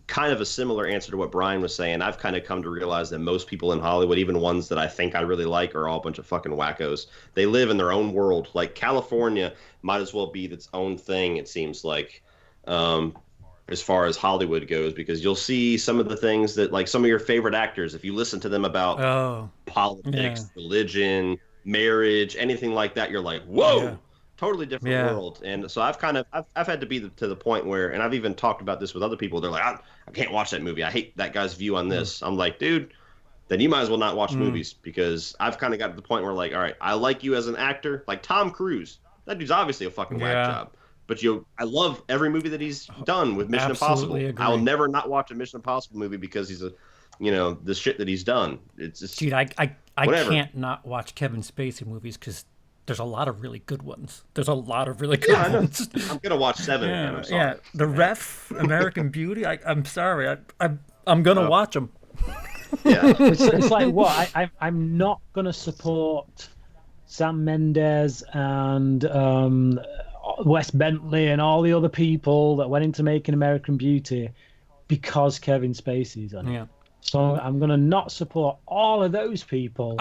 kind of a similar answer to what Brian was saying. I've kind of come to realize that most people in Hollywood, even ones that I think I really like, are all a bunch of fucking wackos. They live in their own world. Like California might as well be its own thing, it seems like, as far as Hollywood goes, because you'll see some of the things that, like, some of your favorite actors, if you listen to them about politics, religion, marriage, anything like that, you're like, whoa, totally different world. And so I've had to be to the point where, and I've even talked about this with other people, they're like, I can't watch that movie, I hate that guy's view on this. I'm like, dude, then you might as well not watch movies, because I've kind of got to the point where, like, all right, I like you as an actor. Like Tom Cruise, that dude's obviously a fucking whack job, but I love every movie that he's done with Mission Impossible. Agree. I'll never not watch a Mission Impossible movie because he's the shit that he's done. It's just, dude, I can't not watch Kevin Spacey movies because there's a lot of really good ones. There's a lot of really good ones. I'm gonna watch 7 again. I'm sorry. Yeah, The Ref, American Beauty. I'm sorry. I'm gonna watch them. Yeah, it's like what I'm not gonna support Sam Mendes and Wes Bentley and all the other people that went into making American Beauty because Kevin Spacey's on it. Yeah. So I'm gonna not support all of those people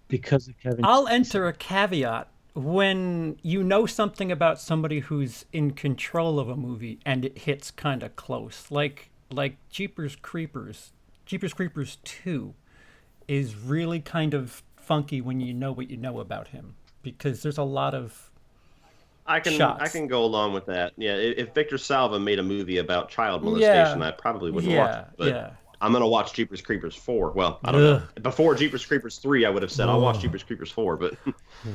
because of Kevin. I'll Spacey. enter a caveat when you know something about somebody who's in control of a movie and it hits kind of close, like Jeepers Creepers. Jeepers Creepers 2 is really kind of funky when you know what you know about him, because there's a lot of I can go along with that. Yeah, if Victor Salva made a movie about child molestation, I probably wouldn't watch it. But I'm gonna watch Jeepers Creepers 4. Well, I don't know. Before Jeepers Creepers 3, I would have said I'll watch Jeepers Creepers 4, but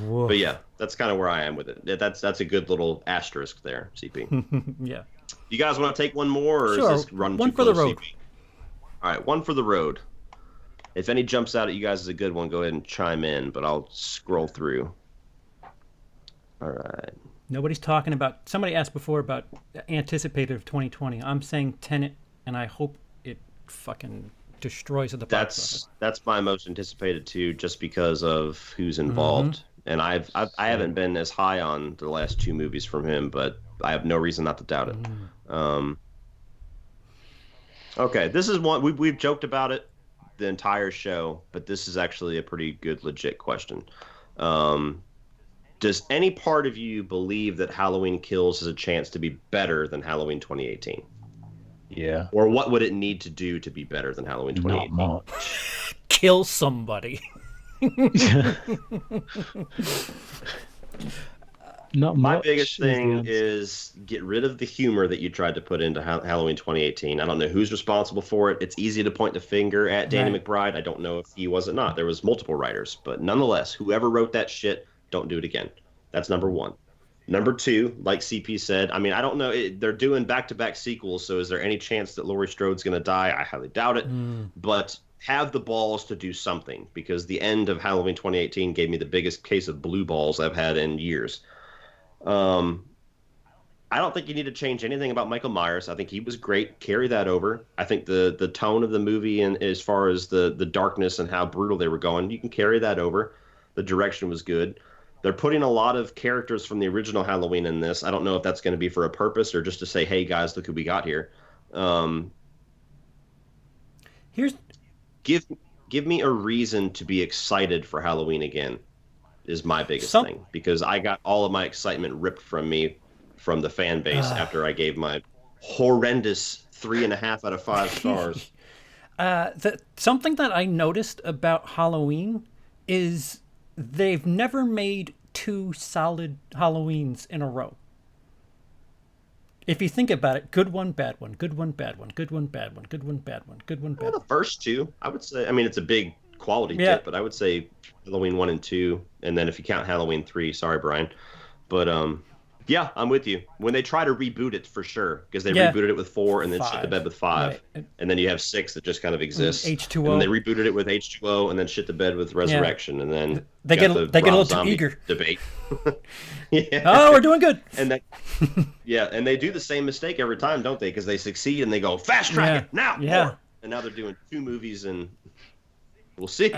but yeah, that's kind of where I am with it. That's a good little asterisk there, CP. Yeah. You guys want to take one more, or Sure. is this run One too for the close, road. CP? All right, one for the road. If any jumps out at you guys as a good one, go ahead and chime in, but I'll scroll through. All right. Nobody's talking about. Somebody asked before about anticipated of 2020. I'm saying Tenet, and I hope it fucking destroys at the box office. That's my most anticipated too, just because of who's involved. And I haven't been as high on the last 2 movies from him, but I have no reason not to doubt it. Okay, this is one we've joked about it the entire show, but this is actually a pretty good legit question. Does any part of you believe that Halloween Kills has a chance to be better than Halloween 2018? Yeah. Or what would it need to do to be better than Halloween 2018? Not much. Kill somebody. Not My much biggest is the thing answer. is get rid of the humor that you tried to put into Halloween 2018. I don't know who's responsible for it. It's easy to point the finger at Danny McBride. I don't know if he was or not. There was multiple writers, but nonetheless, whoever wrote that shit, don't do it again. That's number 1. Number 2, like CP said, I mean, I don't know. They're doing back-to-back sequels, so is there any chance that Laurie Strode's going to die? I highly doubt it. But have the balls to do something, because the end of Halloween 2018 gave me the biggest case of blue balls I've had in years. I don't think you need to change anything about Michael Myers. I think he was great. Carry that over. I think the tone of the movie, and as far as the darkness and how brutal they were going, you can carry that over. The direction was good. They're putting a lot of characters from the original Halloween in this. I don't know if that's going to be for a purpose or just to say, hey, guys, look who we got here. Give me a reason to be excited for Halloween again is my biggest thing, because I got all of my excitement ripped from me from the fan base after I gave my horrendous 3.5 out of 5 stars. Something that I noticed about Halloween is they've never made 2 solid Halloweens in a row. If you think about it, good one, bad one, good one, bad one, good one, bad one, good one, bad one, good one, bad one. The first 2, I would say. I mean, it's a big quality Yeah. dip, but I would say Halloween 1 and 2, and then if you count Halloween 3, sorry, Brian. But yeah, I'm with you. When they try to reboot it, for sure, because they rebooted it with 4 and then shit the bed with 5, Right. and then you have 6 that just kind of exists. H2O. And they rebooted it with H2O, and then shit the bed with Resurrection, and then They got get the they get a Rob little too Zombie eager. debate. Yeah. Oh, we're doing good. And that, yeah, and they do the same mistake every time, don't they? Because they succeed and they go fast track it now. Yeah. More. And now they're doing 2 movies, and we'll see.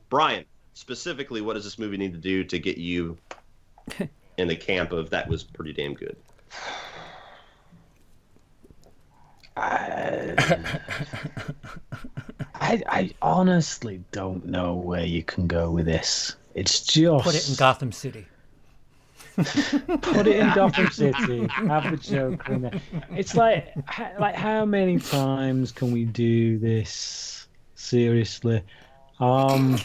Brian, specifically, what does this movie need to do to get you in the camp of that was pretty damn good? I honestly don't know where you can go with this. It's just Put it in Gotham City. Put it in Gotham City. Have the Joker in it. It's like how many times can we do this? Seriously. Halloween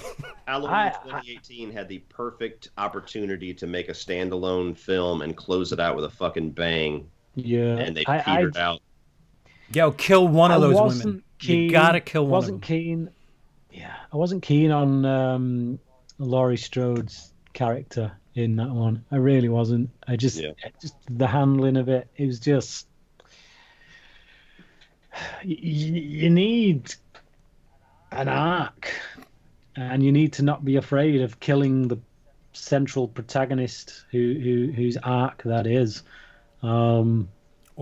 2018 had the perfect opportunity to make a standalone film and close it out with a fucking bang. Yeah. And they petered out. Yo, kill one of those women. You gotta kill one of them. I wasn't keen on Laurie Strode's character in that one. I really wasn't. Just the handling of it. It was just you need an arc, and you need to not be afraid of killing the central protagonist whose arc that is. Or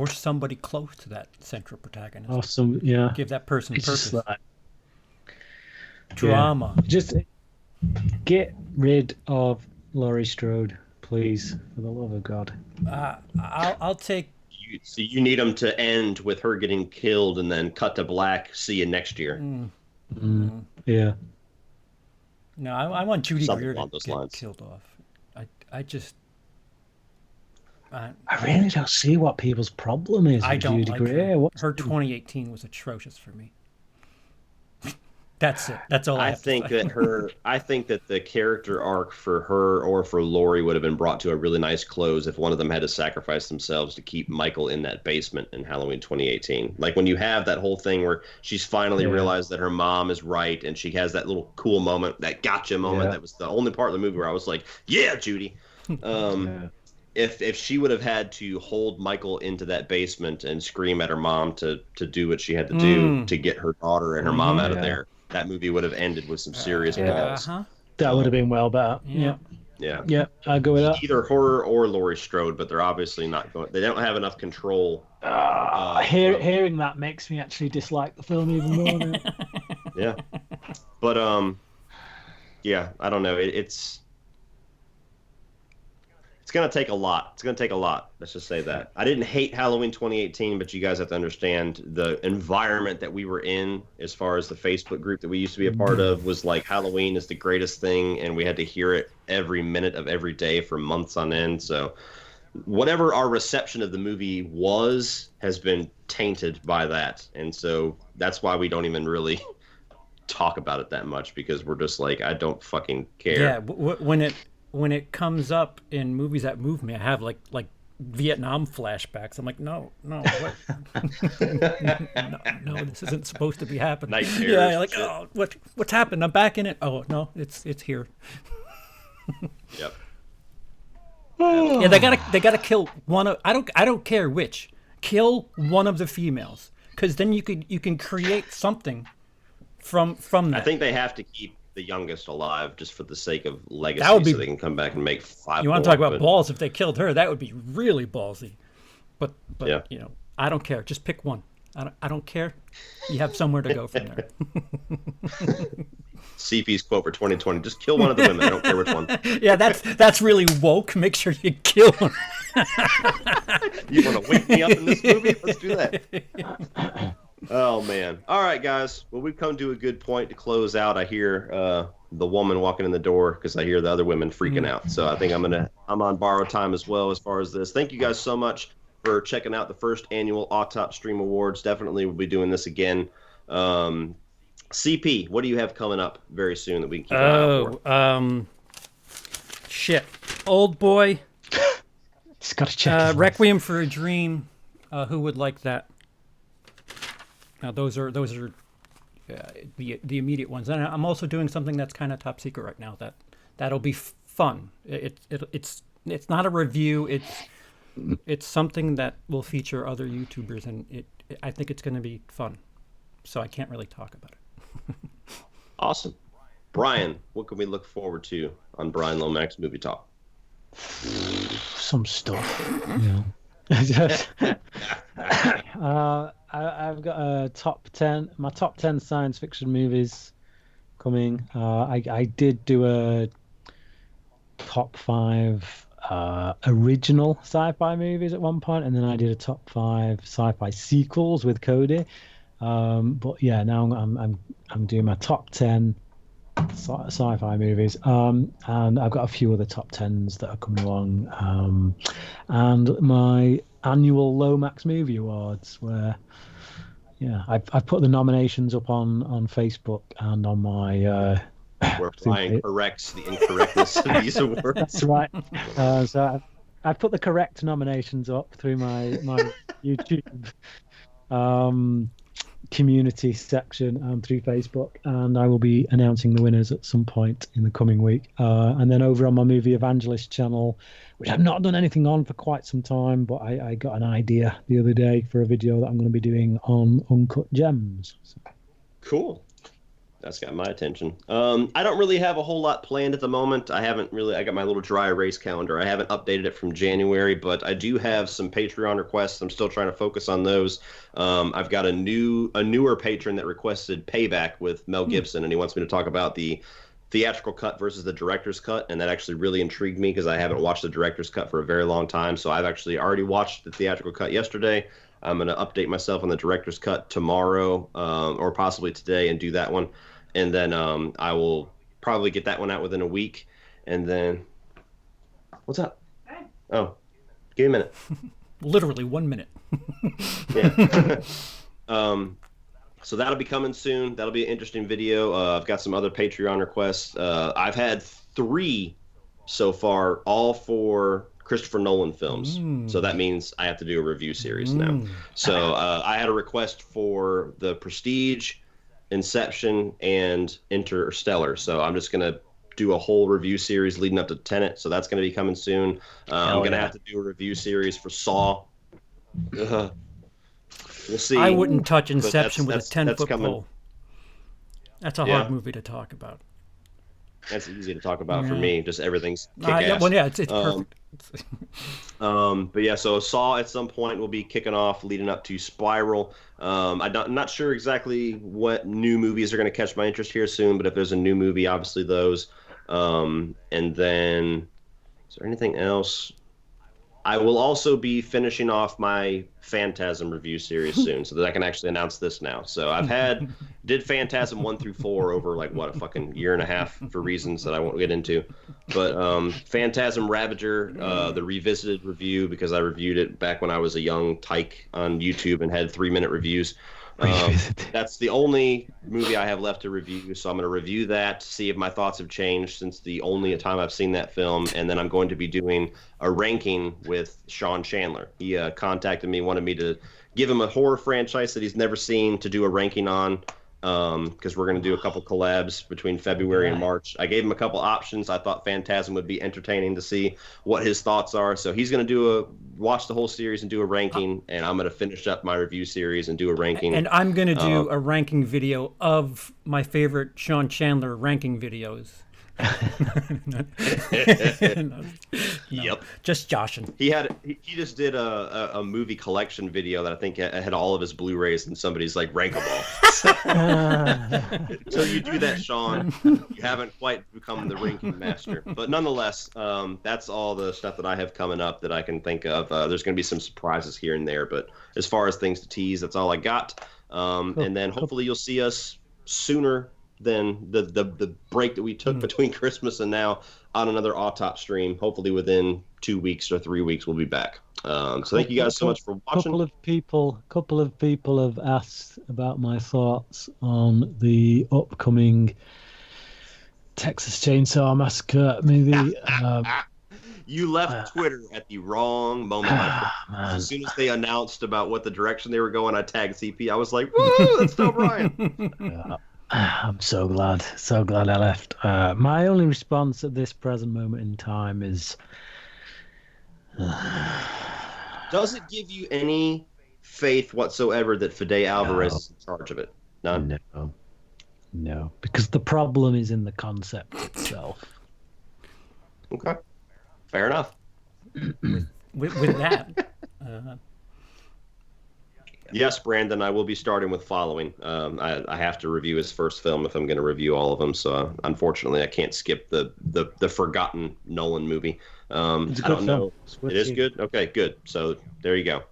somebody close to that central protagonist. Awesome, Give that person it's purpose. just like, drama. Just get rid of Laurie Strode, please, for the love of God. I'll take. So you need them to end with her getting killed and then cut to black. See you next year. Yeah. No, I want Judy Something Greer to along those get lines. killed off. I just. I really don't see what people's problem is. I with don't Judy like Greer. her. Her 2018 was atrocious for me. That's it. That's all I have to say. I think that the character arc for her or for Laurie would have been brought to a really nice close if one of them had to sacrifice themselves to keep Michael in that basement in Halloween 2018. Like when you have that whole thing where she's finally realized that her mom is right and she has that little cool moment, that gotcha moment. That was the only part of the movie where I was like, yeah, Judy. If she would have had to hold Michael into that basement and scream at her mom to do what she had to do to get her daughter and her mom out of there, that movie would have ended with some serious balls. That would have been well better. Yeah, I'll go with that. Either her or Laurie Strode, but they're obviously not going. They don't have enough control. Hearing that makes me actually dislike the film even more now. Yeah, but yeah, I don't know. It's going to take a lot. It's going to take a lot. Let's just say that. I didn't hate Halloween 2018, but you guys have to understand the environment that we were in as far as the Facebook group that we used to be a part of was like Halloween is the greatest thing, and we had to hear it every minute of every day for months on end. So whatever our reception of the movie has been tainted by that. And so that's why we don't even really talk about it that much, because we're just like, I don't fucking care. Yeah, when it comes up in movies that move me, I have like Vietnam flashbacks. I'm like, no, what? no, this isn't supposed to be happening. Night terrors, yeah, like, oh, what's happened? I'm back in it. Oh no, it's here. Yep. Yeah, they gotta kill one of. I don't care which. Kill one of the females, because then you can create something from that. I think they have to keep the youngest alive just for the sake of legacy, so they can come back and make 5 You want to talk about balls? If they killed her, that would be really ballsy. But yeah. You know, I don't care. Just pick one. I don't care. You have somewhere to go from there. CP's quote for 2020: just kill one of the women. I don't care which one. Yeah, that's really woke. Make sure you kill one. You want to wake me up in this movie? Let's do that. Oh man! All right, guys. Well, we've come to a good point to close out. I hear the woman walking in the door because I hear the other women freaking out. So I think I'm on borrowed time as well as far as this. Thank you guys so much for checking out the first annual Autopstream Awards. Definitely, we'll be doing this again. CP, what do you have coming up very soon that we can keep an eye out for? Shit. Old Boy. He's got to check. Requiem for a Dream. Who would like that? Now those are the immediate ones. And I'm also doing something that's kind of top secret right now. That'll be fun. It's not a review. It's something that will feature other YouTubers, and I think it's going to be fun. So I can't really talk about it. Awesome. Brian, what can we look forward to on Brian Lomax Movie Talk? Some stuff. I've got a top 10, my top 10 science fiction movies coming. I did do a top 5 original sci-fi movies at one point, and then I did a top 5 sci-fi sequels with Cody. But yeah, now I'm doing my top 10 sci-fi movies, and I've got a few other top 10s that are coming along, and my annual Lomax Movie Awards, where I've put the nominations up on Facebook and on my where Brian corrects the incorrectness of these awards. That's right. So I've put the correct nominations up through my YouTube community section through Facebook, and I will be announcing the winners at some point in the coming week. And then over on my Movie Evangelist channel, which I've not done anything on for quite some time, but I got an idea the other day for a video that I'm going to be doing on Uncut Gems. So. Cool. That's got my attention. I don't really have a whole lot planned at the moment. I got my little dry erase calendar. I haven't updated it from January, but I do have some Patreon requests. I'm still trying to focus on those. I've got a newer patron that requested Payback with Mel Gibson, and he wants me to talk about the theatrical cut versus the director's cut, and that actually really intrigued me because I haven't watched the director's cut for a very long time. So I've actually already watched the theatrical cut yesterday. I'm going to update myself on the director's cut tomorrow, or possibly today, and do that one. And then I will probably get that one out within a week. And then, what's up? Hey. Oh, give me a minute. Literally 1 minute. Yeah. So that'll be coming soon. That'll be an interesting video. I've got some other Patreon requests. I've had 3 so far, all for Christopher Nolan films. So that means I have to do a review series now. So I had a request for The Prestige, Inception, and Interstellar. So I'm just going to do a whole review series leading up to Tenet. So that's going to be coming soon. I'm going to have to do a review series for Saw. We'll see. I wouldn't touch Inception with a 10-foot pole. That's a hard movie to talk about. That's easy to talk about for me. Just everything's kick-ass. It's perfect. But yeah, so Saw at some point will be kicking off leading up to Spiral. I'm not sure exactly what new movies are going to catch my interest here soon, but if there's a new movie, obviously those. And then, is there anything else? I will also be finishing off my Phantasm review series soon, so that I can actually announce this now. So did Phantasm 1 through 4 over a fucking year and a half for reasons that I won't get into. But Phantasm Ravager, the revisited review, because I reviewed it back when I was a young tyke on YouTube and had 3-minute reviews. That's the only movie I have left to review, so I'm going to review that, see if my thoughts have changed since the only time I've seen that film, and then I'm going to be doing a ranking with Sean Chandler. He contacted me, wanted me to give him a horror franchise that he's never seen to do a ranking on, because we're going to do a couple collabs between February and March. I gave him a couple options. I thought Phantasm would be entertaining to see what his thoughts are. So he's going to watch the whole series and do a ranking, and I'm going to finish up my review series and do a ranking. And I'm going to do a ranking video of my favorite Sean Chandler ranking videos. Yep. Just joshing. He just did a movie collection video that I think had all of his Blu-rays, and somebody's like, rank them all. So you do that, Sean. You haven't quite become the ranking master. But nonetheless, that's all the stuff that I have coming up that I can think of. There's going to be some surprises here and there, but as far as things to tease, that's all I got. And then hopefully you'll see us sooner than the break that we took between Christmas and now on another Autopstream. Hopefully within 2 weeks or 3 weeks we'll be back. So thank you guys so much for watching. Couple of people have asked about my thoughts on the upcoming Texas Chainsaw Massacre movie. You left Twitter at the wrong moment. As soon as they announced about what the direction they were going, I tagged CP. I was like, woo, that's still Brian. I'm so glad I left. My only response at this present moment in time is... Does it give you any faith whatsoever that Fede Alvarez is in charge of it? None? No, because the problem is in the concept itself. Okay. Fair enough. With that. Yes, Brandon, I will be starting with Following. I have to review his first film if I'm going to review all of them. So unfortunately, I can't skip the forgotten Nolan movie. It's a I good don't film. know. It is good? Okay, good. So there you go.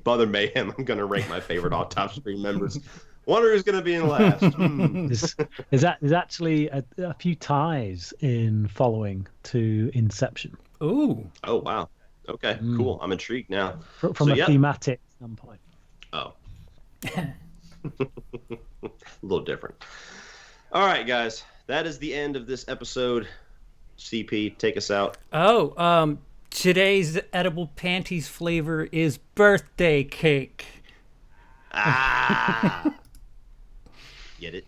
Brother Mayhem, I'm going to rank my favorite Autopstream members. Wonder who's going to be in last. There's actually a few ties in Following to Inception. Ooh. Oh, wow. Okay, cool. I'm intrigued now. From a thematic standpoint. Oh. A little different. All right, guys. That is the end of this episode. CP, take us out. Today's edible panties flavor is birthday cake. Ah. Get it?